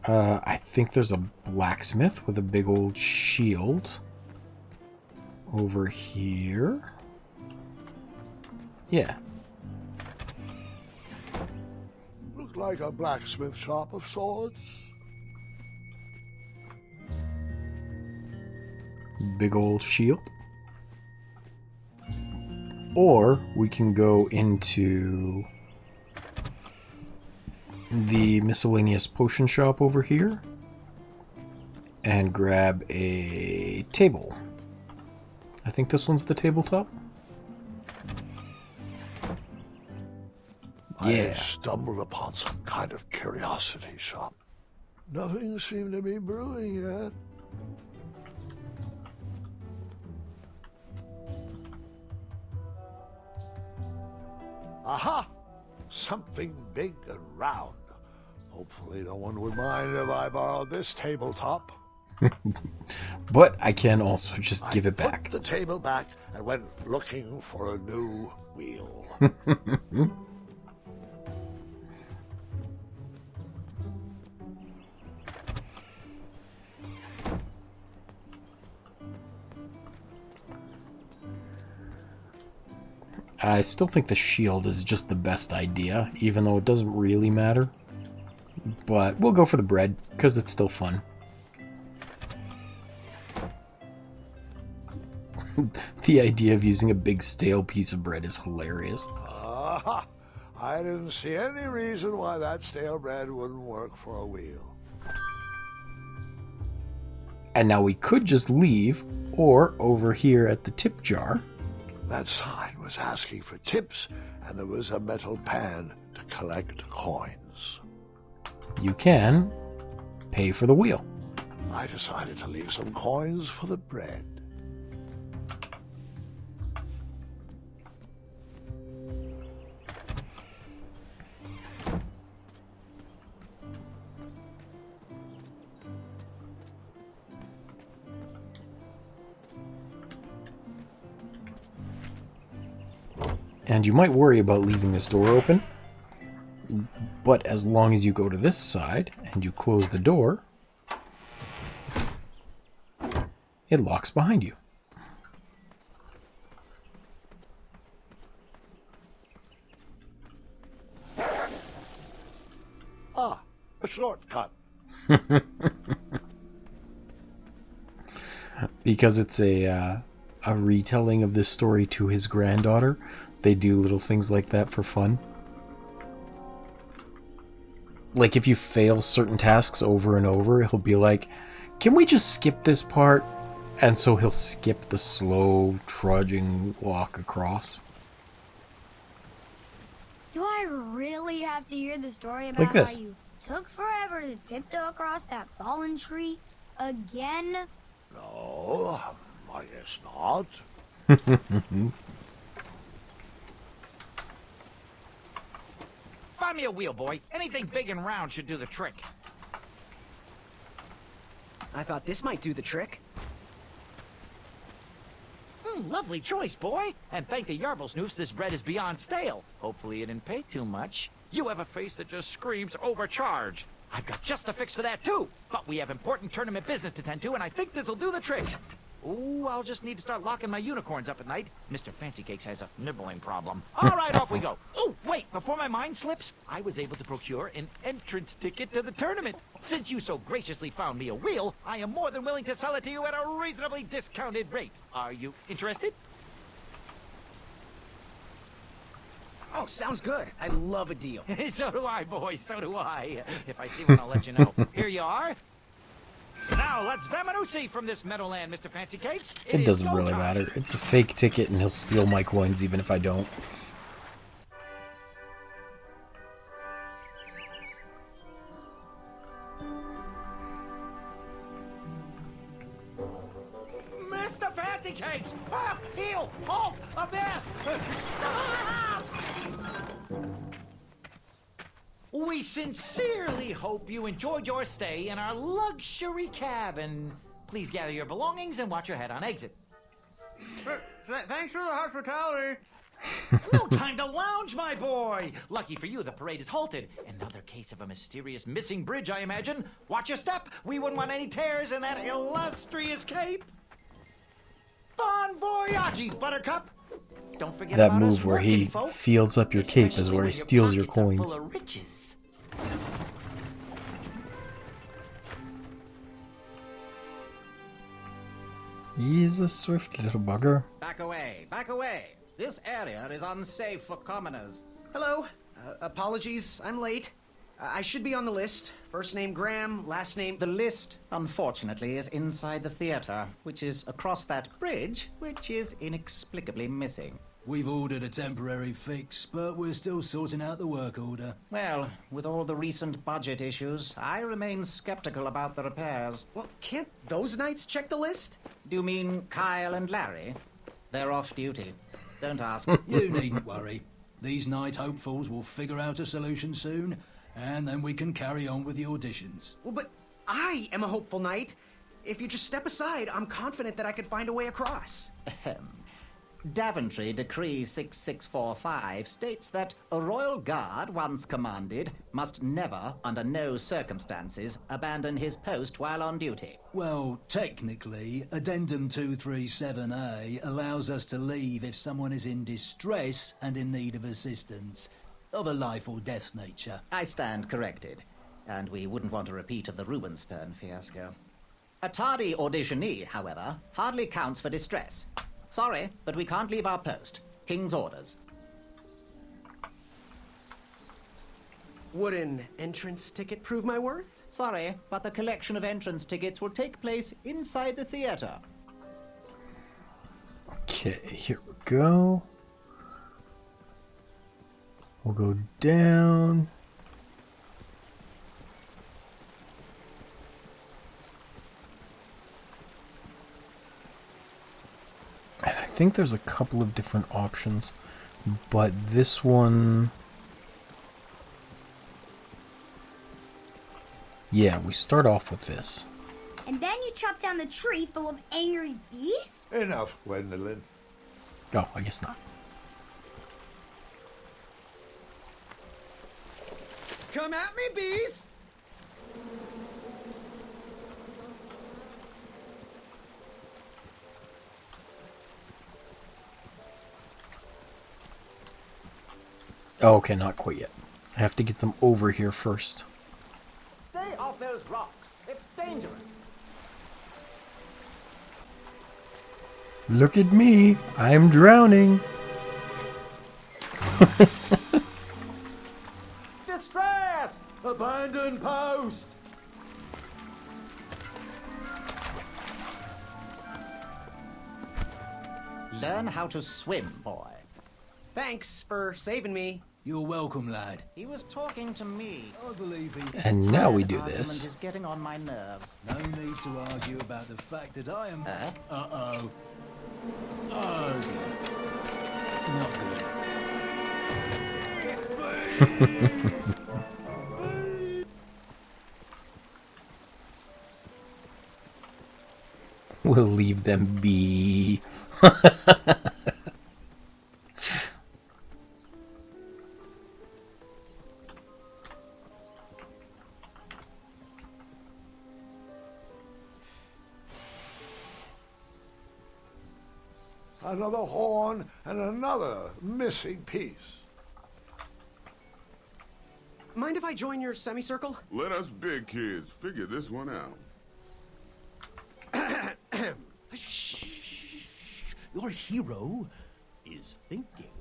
Speaker 1: I think there's a blacksmith with a big old shield over here. Yeah.
Speaker 2: Looked like a blacksmith shop of sorts.
Speaker 1: Big old shield. Or we can go into the miscellaneous potion shop over here and grab a table. I think this one's the tabletop. Yeah.
Speaker 2: I stumbled upon some kind of curiosity shop. Nothing seemed to be brewing yet. Aha! Something big and round. Hopefully no one would mind if I borrowed this tabletop.
Speaker 1: But I can also just give it back.
Speaker 2: Put the table back and went looking for a new wheel.
Speaker 1: I still think the shield is just the best idea, even though it doesn't really matter. But we'll go for the bread, because it's still fun. The idea of using a big stale piece of bread is hilarious.
Speaker 2: I didn't see any reason why that stale bread wouldn't work for a wheel.
Speaker 1: And now we could just leave, or over here at the tip jar.
Speaker 2: That sign was asking for tips, and there was a metal pan to collect coins.
Speaker 1: You can pay for the wheel.
Speaker 2: I decided to leave some coins for the bread.
Speaker 1: And you might worry about leaving this door open, but as long as you go to this side and you close the door, it locks behind you.
Speaker 2: Ah, a shortcut.
Speaker 1: Because it's a retelling of this story to his granddaughter, they do little things like that for fun. Like if you fail certain tasks over and over, he'll be like, can we just skip this part? And so he'll skip the slow, trudging walk across.
Speaker 3: Do I really have to hear the story about
Speaker 1: Like this.
Speaker 3: how you took forever to tiptoe across that fallen tree again?
Speaker 2: No, I guess not.
Speaker 7: Find me a wheel, boy. Anything big and round should do the trick.
Speaker 6: I thought this might do the trick.
Speaker 7: Lovely choice, boy. And thank the Yarblesnoofs, this bread is beyond stale. Hopefully it didn't pay too much. You have a face that just screams overcharged. I've got just a fix for that, too. But we have important tournament business to tend to, and I think this'll do the trick. Ooh, I'll just need to start locking my unicorns up at night. Mr. Fancy Cakes has a nibbling problem. All right, off we go. Oh, wait, before my mind slips, I was able to procure an entrance ticket to the tournament. Since you so graciously found me a wheel, I am more than willing to sell it to you at a reasonably discounted rate. Are you interested?
Speaker 6: Oh, sounds good. I love a deal.
Speaker 7: So do I, boys, so do I. If I see one, I'll let you know. Here you are. Now, let's Vamanusi from this Meadowland, Mr. Fancy Cakes.
Speaker 1: It doesn't really matter. It's a fake ticket and he'll steal my coins even if I don't.
Speaker 7: Mr. Fancy Cakes! Ah, heel! Halt! Avast! Stop! We sincerely hope you enjoyed your stay in our luxury cabin. Please gather your belongings and watch your head on exit.
Speaker 8: Thanks for the hospitality.
Speaker 7: No time to lounge, my boy! Lucky for you, the parade is halted. Another case of a mysterious missing bridge, I imagine. Watch your step. We wouldn't want any tears in that illustrious cape. Bon voyage, Buttercup! Don't forget
Speaker 1: That
Speaker 7: about
Speaker 1: move
Speaker 7: us
Speaker 1: where he
Speaker 7: working folk,
Speaker 1: fields up your cape is
Speaker 7: especially
Speaker 1: where he
Speaker 7: when
Speaker 1: steals your
Speaker 7: pockets are
Speaker 1: coins.
Speaker 7: full of riches.
Speaker 1: He's a swift little bugger.
Speaker 8: Back away, back away. This area is unsafe for commoners.
Speaker 6: Hello. Apologies, I'm late. I should be on the list. First name Graham, last name...
Speaker 8: The list, unfortunately, is inside the theater, which is across that bridge, which is inexplicably missing.
Speaker 9: We've ordered a temporary fix, but we're still sorting out the work order.
Speaker 8: Well, with all the recent budget issues, I remain skeptical about the repairs.
Speaker 6: Well, can't those knights check the list?
Speaker 8: Do you mean Kyle and Larry? They're off duty. Don't ask.
Speaker 9: You needn't worry. These night hopefuls will figure out a solution soon, and then we can carry on with the auditions.
Speaker 6: Well, but I am a hopeful knight. If you just step aside, I'm confident that I could find a way across.
Speaker 8: Daventry Decree 6645 states that a royal guard once commanded must never, under no circumstances, abandon his post while on duty.
Speaker 9: Well, technically, Addendum 237A allows us to leave if someone is in distress and in need of assistance, of a life or death nature.
Speaker 8: I stand corrected, and we wouldn't want a repeat of the Rubenstern fiasco. A tardy auditionee, however, hardly counts for distress. Sorry, but we can't leave our post. King's orders.
Speaker 6: Would an entrance ticket prove my worth?
Speaker 8: Sorry, but the collection of entrance tickets will take place inside the theater.
Speaker 1: Okay, here we go. We'll go down. And I think there's a couple of different options, but this one... Yeah, we start off with this.
Speaker 3: And then you chop down the tree full of angry bees?
Speaker 2: Enough, Gwendolyn.
Speaker 1: Oh, I guess not.
Speaker 6: Come at me, bees!
Speaker 1: Oh, okay, not quite yet. I have to get them over here first.
Speaker 8: Stay off those rocks. It's dangerous.
Speaker 1: Look at me. I'm drowning.
Speaker 8: Distress!
Speaker 9: Abandon post!
Speaker 8: Learn how to swim, boy.
Speaker 6: Thanks for saving me.
Speaker 9: You're welcome, lad.
Speaker 8: He was talking to me.
Speaker 9: I believe he...
Speaker 1: And now we do
Speaker 8: Argument
Speaker 1: this.
Speaker 8: is getting on my nerves.
Speaker 9: No need to argue about the fact that I am...
Speaker 8: Huh?
Speaker 9: Uh-oh. Oh, dear. Not good.
Speaker 1: We'll leave them be.
Speaker 2: Another horn and another missing piece.
Speaker 6: Mind if I join your semicircle?
Speaker 10: Let us big kids figure this one out.
Speaker 11: Your hero is thinking.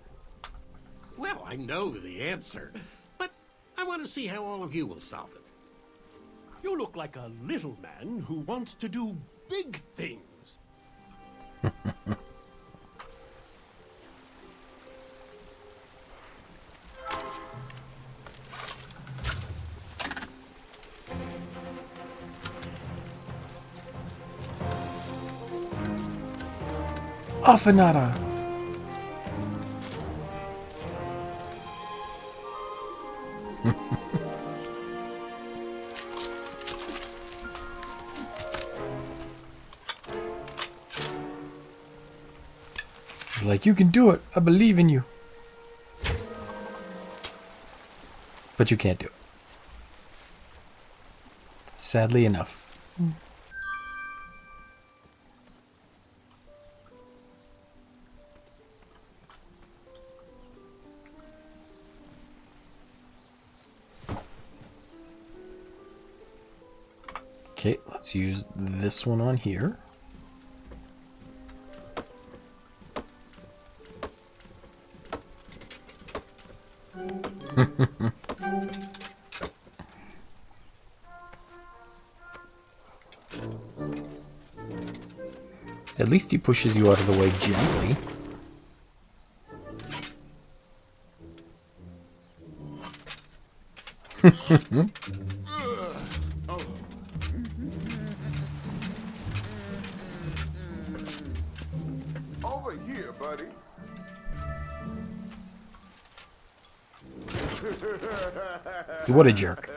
Speaker 11: Well, I know the answer, but I want to see how all of you will solve it. You look like a little man who wants to do big things.
Speaker 1: Affinata. He's like, you can do it. I believe in you. But you can't do it. Sadly enough. Okay, let's use this one on here. At least he pushes you out of the way gently.
Speaker 10: Over here, buddy.
Speaker 1: What a jerk.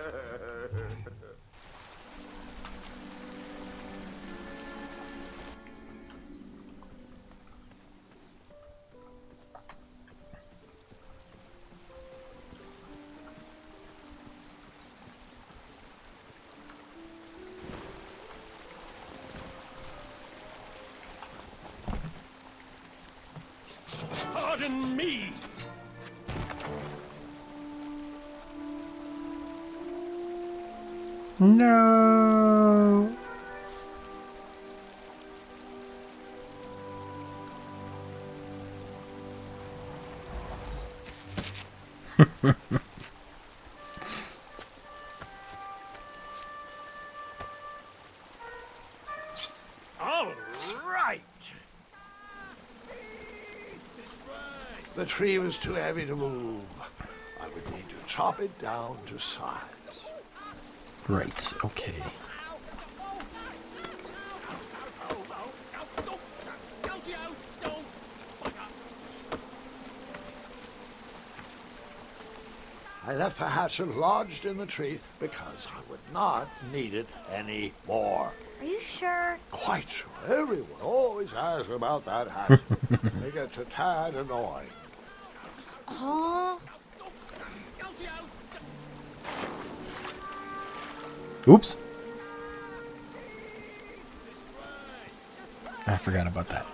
Speaker 11: Pardon me.
Speaker 1: No.
Speaker 11: All right.
Speaker 2: The tree was too heavy to move. I would need to chop it down to size.
Speaker 1: Right, okay.
Speaker 2: I left the hatchet lodged in the tree because I would not need it anymore.
Speaker 3: Are you sure?
Speaker 2: Quite sure. Everyone always asks about that hatchet. It gets a tad annoying.
Speaker 3: Oh.
Speaker 1: Oops. I forgot about that.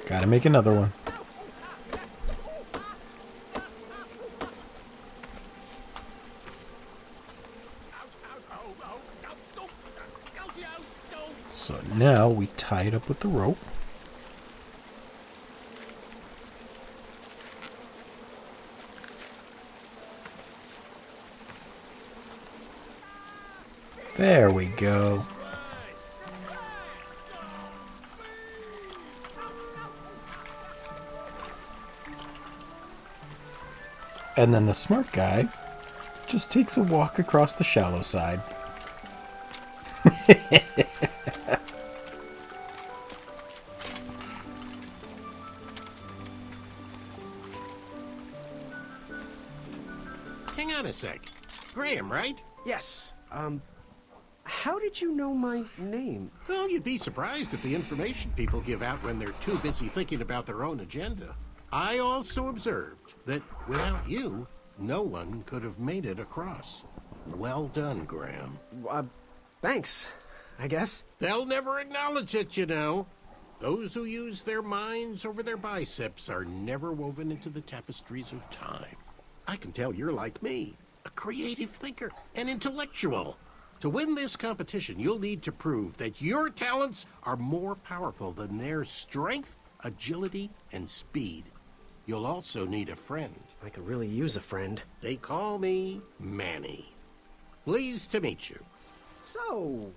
Speaker 1: Gotta make another one. So now we tie it up with the rope. There we go. And then the smart guy just takes a walk across the shallow side.
Speaker 11: Hang on a sec. Graham, right?
Speaker 6: Yes. How did you know my name?
Speaker 11: Well, you'd be surprised at the information people give out when they're too busy thinking about their own agenda. I also observed that without you, no one could have made it across. Well done, Graham.
Speaker 6: Thanks, I guess.
Speaker 11: They'll never acknowledge it, you know. Those who use their minds over their biceps are never woven into the tapestries of time. I can tell you're like me, a creative thinker, an intellectual. To win this competition, you'll need to prove that your talents are more powerful than their strength, agility, and speed. You'll also need a friend.
Speaker 6: I could really use a friend.
Speaker 11: They call me Manny. Pleased to meet you.
Speaker 6: So,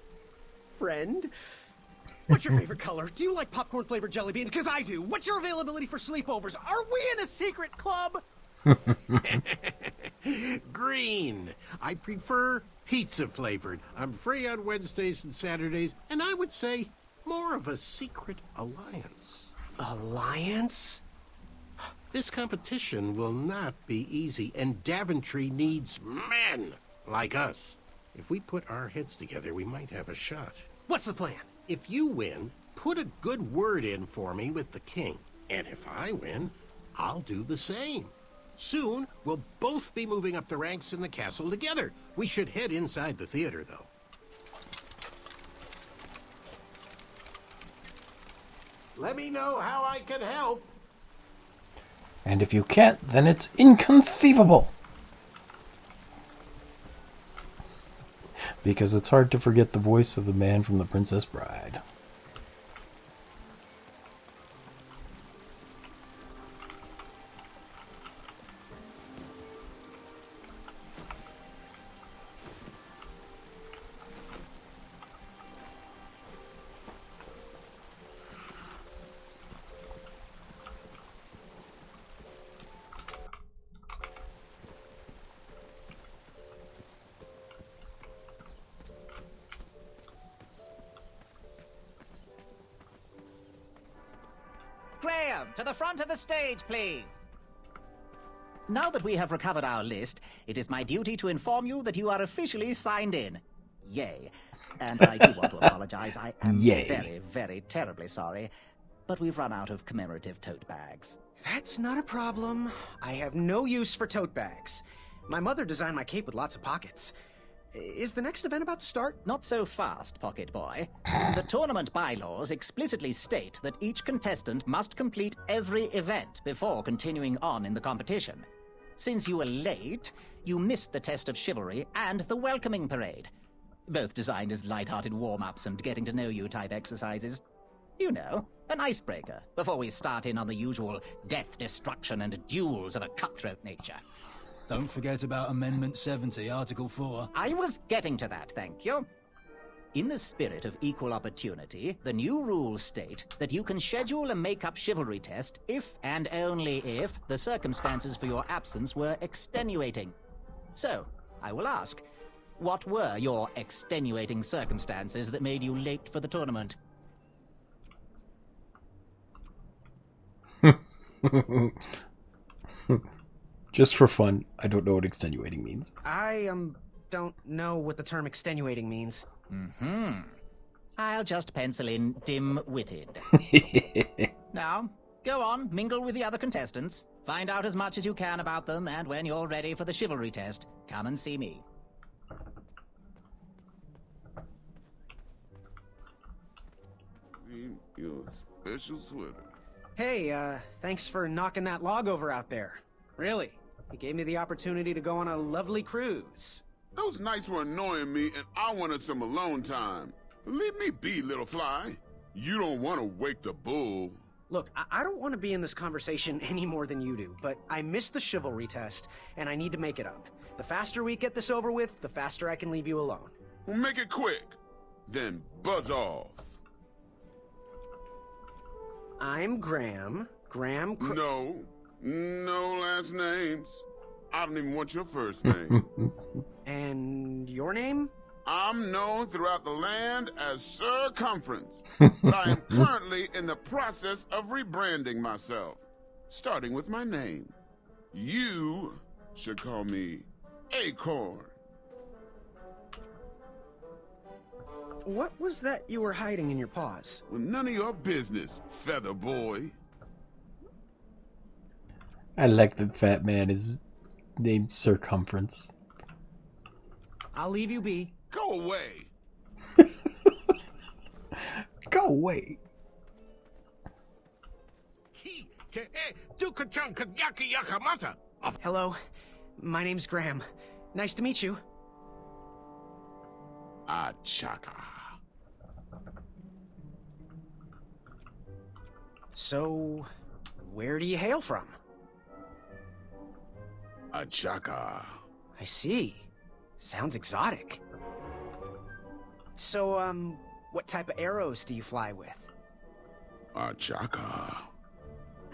Speaker 6: friend, what's your favorite color? Do you like popcorn-flavored jelly beans? Because I do. What's your availability for sleepovers? Are we in a secret club?
Speaker 11: Green. I prefer pizza-flavored. I'm free on Wednesdays and Saturdays, and I would say more of a secret alliance.
Speaker 6: Alliance?
Speaker 11: This competition will not be easy, and Daventry needs men like us. If we put our heads together, we might have a shot.
Speaker 6: What's the plan?
Speaker 11: If you win, put a good word in for me with the king. And if I win, I'll do the same. Soon, we'll both be moving up the ranks in the castle together. We should head inside the theater, though. Let me know how I can help.
Speaker 1: And if you can't, then it's inconceivable. Because it's hard to forget the voice of the man from The Princess Bride.
Speaker 8: Graham, to the front of the stage, please. Now that we have recovered our list, it is my duty to inform you that you are officially signed in. Yay. And I do want to apologize. I am very, very terribly sorry. But we've run out of commemorative tote bags.
Speaker 6: That's not a problem. I have no use for tote bags. My mother designed my cape with lots of pockets. Is the next event about to start?
Speaker 8: Not so fast, Pocket Boy. The tournament bylaws explicitly state that each contestant must complete every event before continuing on in the competition. Since you were late, you missed the test of chivalry and the welcoming parade. Both designed as light-hearted warm-ups and getting-to-know-you type exercises. You know, an icebreaker before we start in on the usual death, destruction, and duels of a cutthroat nature.
Speaker 9: Don't forget about Amendment 70, Article 4.
Speaker 8: I was getting to that, thank you. In the spirit of equal opportunity, the new rules state that you can schedule a make-up chivalry test if and only if the circumstances for your absence were extenuating. So, I will ask, what were your extenuating circumstances that made you late for the tournament?
Speaker 1: Just for fun, I don't know what extenuating means.
Speaker 6: I, don't know what the term extenuating means.
Speaker 8: I'll just pencil in dim-witted. Now, go on, mingle with the other contestants. Find out as much as you can about them, and when you're ready for the chivalry test, come and see me.
Speaker 10: Your special sweater.
Speaker 6: Hey, thanks for knocking that log over out there. Really. It gave me the opportunity to go on a lovely cruise.
Speaker 10: Those nights were annoying me, and I wanted some alone time. Leave me be, little fly. You don't want to wake the bull.
Speaker 6: Look, I don't want to be in this conversation any more than you do, but I missed the chivalry test, and I need to make it up. The faster we get this over with, the faster I can leave you alone.
Speaker 10: Well, make it quick. Then buzz off.
Speaker 6: I'm Graham.
Speaker 10: No last names. I don't even want your first name.
Speaker 6: And your name?
Speaker 10: I'm known throughout the land as Circumference, but I am currently in the process of rebranding myself, starting with my name. You should call me Acorn.
Speaker 6: What was that you were hiding in your paws?
Speaker 10: Well, none of your business, Feather Boy.
Speaker 1: I like that fat man is named Circumference.
Speaker 6: I'll leave you be.
Speaker 10: Go away.
Speaker 1: Go away.
Speaker 6: Hello, my name's Graham. Nice to meet you.
Speaker 10: Achaka.
Speaker 6: So, where do you hail from?
Speaker 10: Achaka.
Speaker 6: I see. Sounds exotic. So, what type of arrows do you fly with?
Speaker 10: Achaka.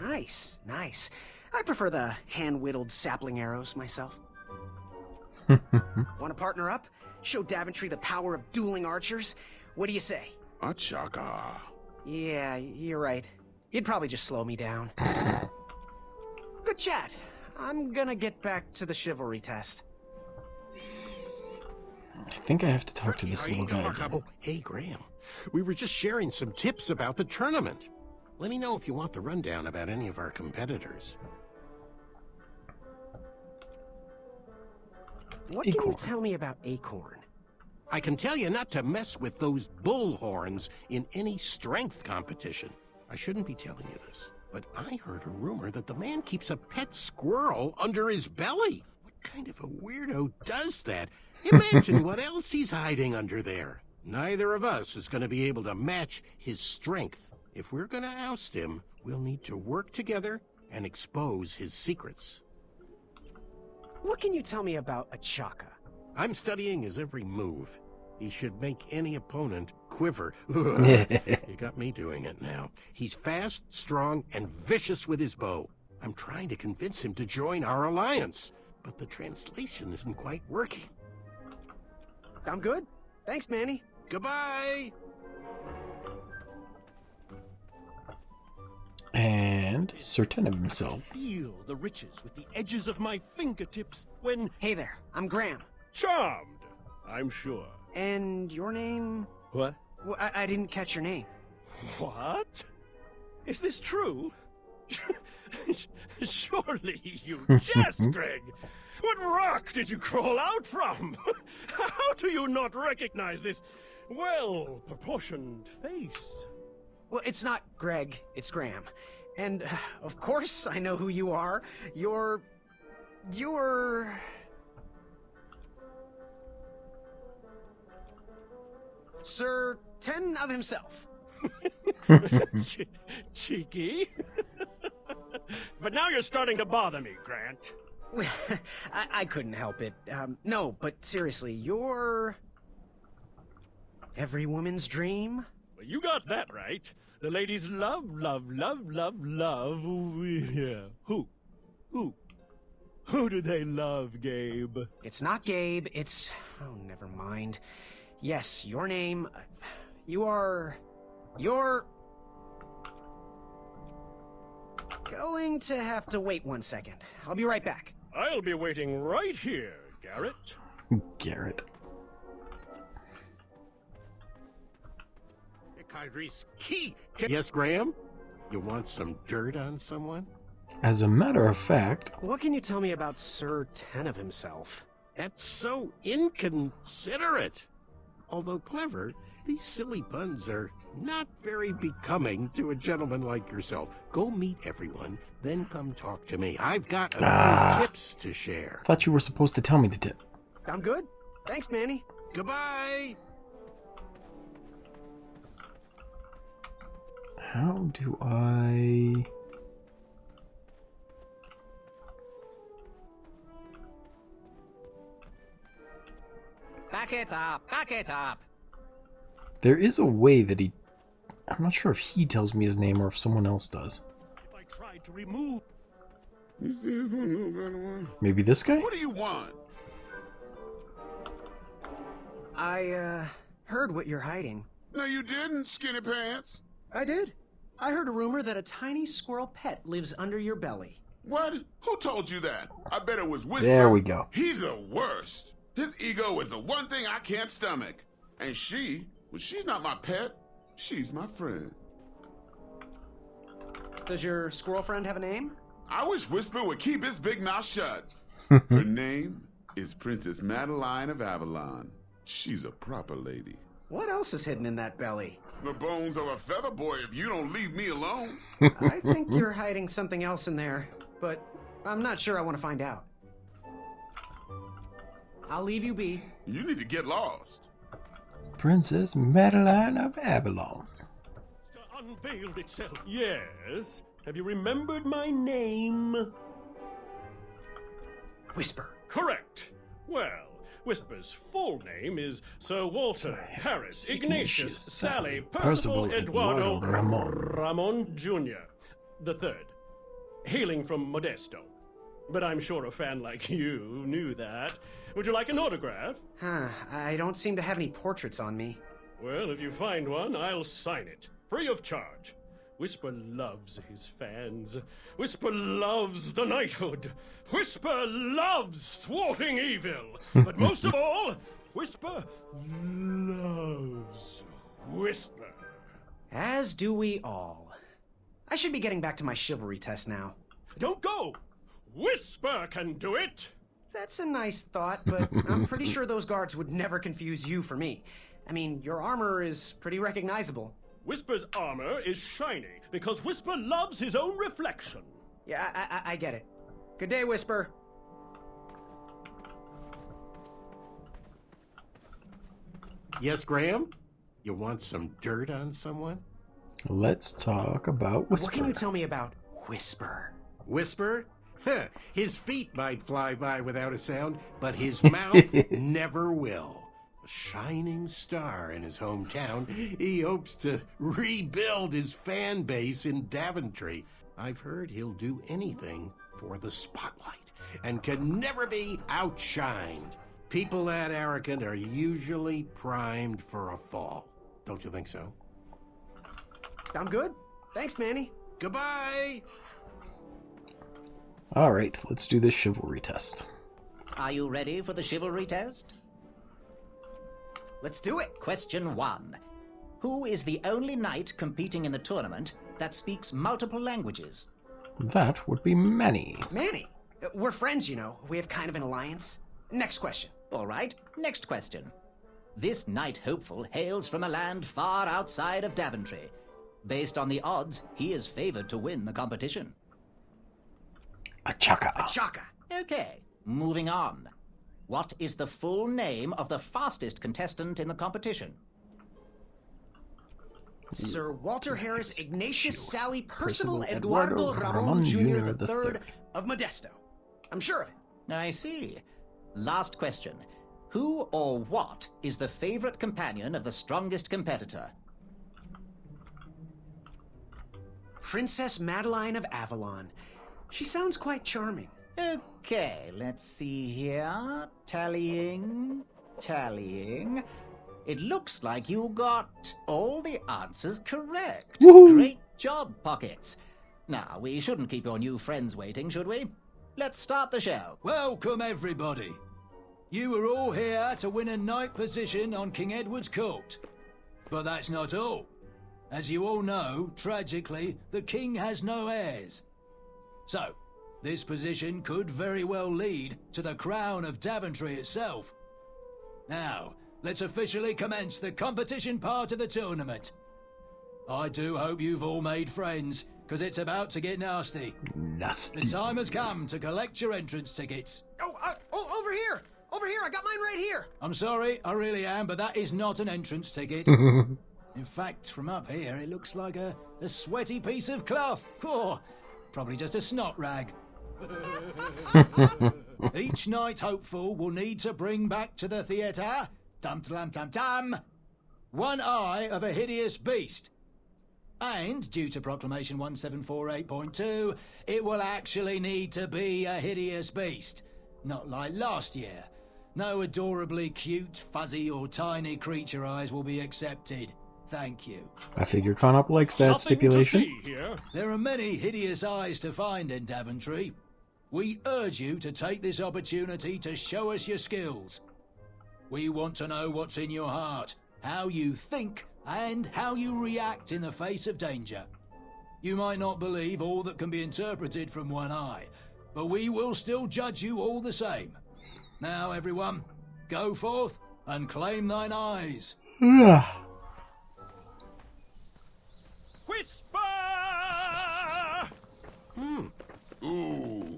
Speaker 6: Nice, nice. I prefer the hand-whittled sapling arrows myself. Want to partner up? Show Daventry the power of dueling archers? What do you say?
Speaker 10: Achaka.
Speaker 6: Yeah, you're right. You'd probably just slow me down. Good chat. I'm gonna get back to the chivalry test.
Speaker 1: I think I have to talk to this little guy.
Speaker 11: Hey, Graham. We were just sharing some tips about the tournament. Let me know if you want the rundown about any of our competitors.
Speaker 6: What can
Speaker 1: Acorn.
Speaker 6: you tell me about Acorn?
Speaker 11: I can tell you not to mess with those bullhorns in any strength competition. I shouldn't be telling you this, but I heard a rumor that the man keeps a pet squirrel under his belly. What kind of a weirdo does that? Imagine what else he's hiding under there. Neither of us is going to be able to match his strength. If we're going to oust him, we'll need to work together and expose his secrets.
Speaker 6: What can you tell me about Achaka?
Speaker 11: I'm studying his every move. He should make any opponent quiver. You got me doing it now. He's fast, strong, and vicious with his bow. I'm trying to convince him to join our alliance, but the translation isn't quite working.
Speaker 6: I'm good. Thanks, Manny.
Speaker 11: Goodbye!
Speaker 1: And certain of himself.
Speaker 12: Feel the riches with the edges of my fingertips when...
Speaker 6: Hey there, I'm Graham.
Speaker 12: Charmed, I'm sure.
Speaker 6: And your name?
Speaker 12: What?
Speaker 6: Well, I didn't catch your name.
Speaker 12: What? Is this true? Surely you jest, Greg. What rock did you crawl out from? How do you not recognize this well-proportioned face?
Speaker 6: Well, it's not Greg, it's Graham. And, of course, I know who you are. You're... Sir Ten of himself.
Speaker 12: Cheeky. But now you're starting to bother me, Grant.
Speaker 6: I couldn't help it. No, but seriously, you're... every woman's dream?
Speaker 12: Well, you got that right. The ladies love. Yeah. Who? Who do they love, Gabe?
Speaker 6: It's not Gabe, it's... oh, never mind. Yes, your name... you're... going to have to wait 1 second. I'll be right back.
Speaker 12: I'll be waiting right here, Garrett.
Speaker 1: Garrett.
Speaker 11: Yes, Graham? You want some dirt on someone?
Speaker 1: As a matter of fact...
Speaker 6: What can you tell me about Sir Ten of himself?
Speaker 11: That's so inconsiderate. Although clever, these silly puns are not very becoming to a gentleman like yourself. Go meet everyone, then come talk to me. I've got a few tips to share.
Speaker 1: Thought you were supposed to tell me the tip.
Speaker 6: I'm good. Thanks, Manny.
Speaker 11: Goodbye!
Speaker 1: How do I...
Speaker 8: Back it up! Back it up!
Speaker 1: There is a way that he... I'm not sure if he tells me his name or if someone else does.
Speaker 12: If I tried to remove...
Speaker 1: Maybe this guy?
Speaker 10: What do you want?
Speaker 6: I, heard what you're hiding.
Speaker 10: No, you didn't, skinny pants.
Speaker 6: I did. I heard a rumor that a tiny squirrel pet lives under your belly.
Speaker 10: What? Who told you that? I bet it was Whisper.
Speaker 1: There we go.
Speaker 10: He's the worst. His ego is the one thing I can't stomach. And she, well, she's not my pet. She's my friend.
Speaker 6: Does your squirrel friend have a name?
Speaker 10: I wish Whisper would keep his big mouth shut. Her name is Princess Madeline of Avalon. She's a proper lady.
Speaker 6: What else is hidden in that belly?
Speaker 10: The bones of a feather boy if you don't leave me alone.
Speaker 6: I think you're hiding something else in there, but I'm not sure I want to find out. I'll leave you be.
Speaker 10: You need to get lost.
Speaker 1: Princess Madeline of Avalon.
Speaker 12: Unveiled itself. Yes. Have you remembered my name?
Speaker 6: Whisper.
Speaker 12: Correct. Well, Whisper's full name is Sir Walter Harris Ignatius Sally Percival Eduardo Ramon Jr. the Third, hailing from Modesto. But I'm sure a fan like you knew that. Would you like an autograph?
Speaker 6: I don't seem to have any portraits on me.
Speaker 12: Well, if you find one, I'll sign it, free of charge. Whisper loves his fans. Whisper loves the knighthood. Whisper loves thwarting evil. But most of all, Whisper loves Whisper.
Speaker 6: As do we all. I should be getting back to my chivalry test now.
Speaker 12: Don't go! Whisper can do it!
Speaker 6: That's a nice thought, but I'm pretty sure those guards would never confuse you for me. I mean, your armor is pretty recognizable.
Speaker 12: Whisper's armor is shiny because Whisper loves his own reflection.
Speaker 6: Yeah, I get it. Good day, Whisper.
Speaker 11: Yes, Graham? You want some dirt on someone?
Speaker 1: Let's talk about Whisper.
Speaker 6: What can you tell me about Whisper?
Speaker 11: Whisper? Huh, his feet might fly by without a sound, but his mouth never will. A shining star in his hometown, he hopes to rebuild his fan base in Daventry. I've heard he'll do anything for the spotlight and can never be outshined. People that arrogant are usually primed for a fall. Don't you think so?
Speaker 6: I'm good. Thanks, Manny.
Speaker 11: Goodbye!
Speaker 1: Alright, let's do this chivalry test.
Speaker 8: Are you ready for the chivalry test?
Speaker 6: Let's do it!
Speaker 8: Question 1. Who is the only knight competing in the tournament that speaks multiple languages?
Speaker 1: That would be Manny.
Speaker 6: Manny! We're friends, you know. We have kind of an alliance. Next question.
Speaker 8: All right, next question. This knight hopeful hails from a land far outside of Daventry. Based on the odds, he is favored to win the competition.
Speaker 1: Achaka.
Speaker 6: Achaka.
Speaker 8: Okay, moving on. What is the full name of the fastest contestant in the competition?
Speaker 6: Sir Walter Harris Ignatius Sally Percival Eduardo Ramon Jr. III of Modesto. I'm sure of it.
Speaker 8: I see. Last question. Who or what is the favorite companion of the strongest competitor?
Speaker 6: Princess Madeline of Avalon. She sounds quite charming.
Speaker 8: Okay, let's see here. Tallying. It looks like you got all the answers correct.
Speaker 1: Woohoo!
Speaker 8: Great job, Pockets. Now, we shouldn't keep your new friends waiting, should we? Let's start the show.
Speaker 9: Welcome, everybody. You are all here to win a knight position on King Edward's court. But that's not all. As you all know, tragically, the king has no heirs. So, this position could very well lead to the crown of Daventry itself. Now, let's officially commence the competition part of the tournament. I do hope you've all made friends, because it's about to get nasty.
Speaker 1: Nasty.
Speaker 9: The time has come to collect your entrance tickets.
Speaker 6: Oh, over here! Over here, I got mine right here!
Speaker 9: I'm sorry, I really am, but that is not an entrance ticket. In fact, from up here, it looks like a sweaty piece of cloth. Oh, probably just a snot rag. Each knight hopeful will need to bring back to the theatre, dum-dum-dum-dum, one eye of a hideous beast. And, due to Proclamation 1748.2, it will actually need to be a hideous beast. Not like last year. No adorably cute, fuzzy or tiny creature eyes will be accepted. Thank you.
Speaker 1: I figure Connaught likes that stipulation.
Speaker 9: There are many hideous eyes to find in Daventry. We urge you to take this opportunity to show us your skills. We want to know what's in your heart, how you think, and how you react in the face of danger. You might not believe all that can be interpreted from one eye, but we will still judge you all the same. Now, everyone, go forth and claim thine eyes.
Speaker 12: Whisper!
Speaker 10: Ooh.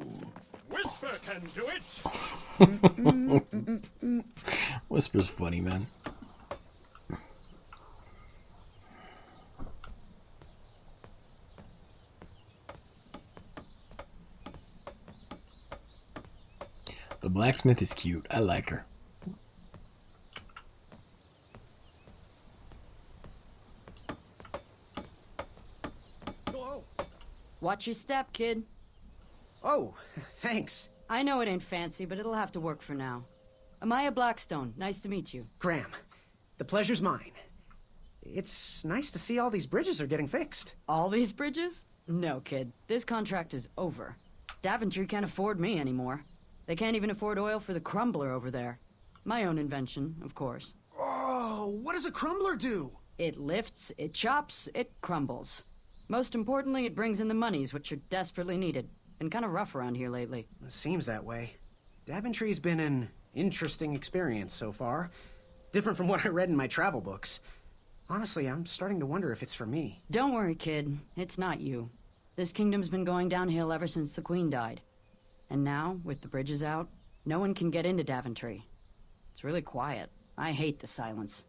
Speaker 12: Whisper can do it!
Speaker 1: Whisper's funny, man. The blacksmith is cute. I like her.
Speaker 13: Watch your step, kid.
Speaker 6: Oh, thanks.
Speaker 13: I know it ain't fancy, but it'll have to work for now. Amaya Blackstone, nice to meet you.
Speaker 6: Graham, the pleasure's mine. It's nice to see all these bridges are getting fixed.
Speaker 13: All these bridges? No, kid. This contract is over. Daventry can't afford me anymore. They can't even afford oil for the crumbler over there. My own invention, of course.
Speaker 6: Oh, what does a crumbler do?
Speaker 13: It lifts, it chops, it crumbles. Most importantly, it brings in the monies, which are desperately needed. Been kind of rough around here lately.
Speaker 6: It seems that way. Daventry's been an interesting experience so far. Different from what I read in my travel books. Honestly, I'm starting to wonder if it's for me.
Speaker 13: Don't worry, kid. It's not you. This kingdom's been going downhill ever since the Queen died. And now, with the bridges out, no one can get into Daventry. It's really quiet. I hate the silence.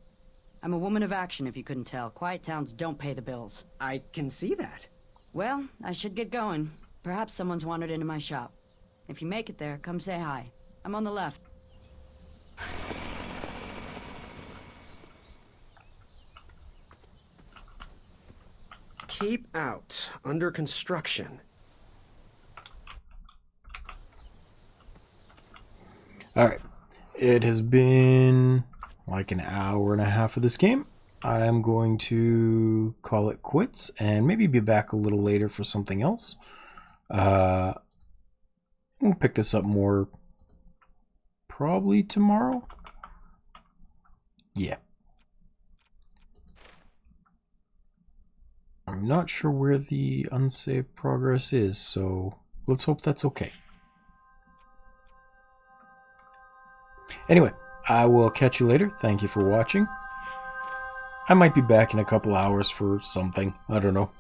Speaker 13: I'm a woman of action, if you couldn't tell. Quiet towns don't pay the bills.
Speaker 6: I can see that.
Speaker 13: Well, I should get going. Perhaps someone's wandered into my shop. If you make it there, come say hi. I'm on the left.
Speaker 6: Keep out. Under construction.
Speaker 1: Alright. It has been like an hour and a half of this game. I'm going to call it quits and maybe be back a little later for something else. We'll pick this up more probably tomorrow. Yeah. I'm not sure where the unsaved progress is, so let's hope that's okay. Anyway, I will catch you later. Thank you for watching. I might be back in a couple hours for something. I don't know.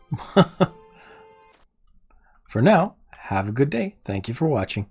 Speaker 1: For now, have a good day. Thank you for watching.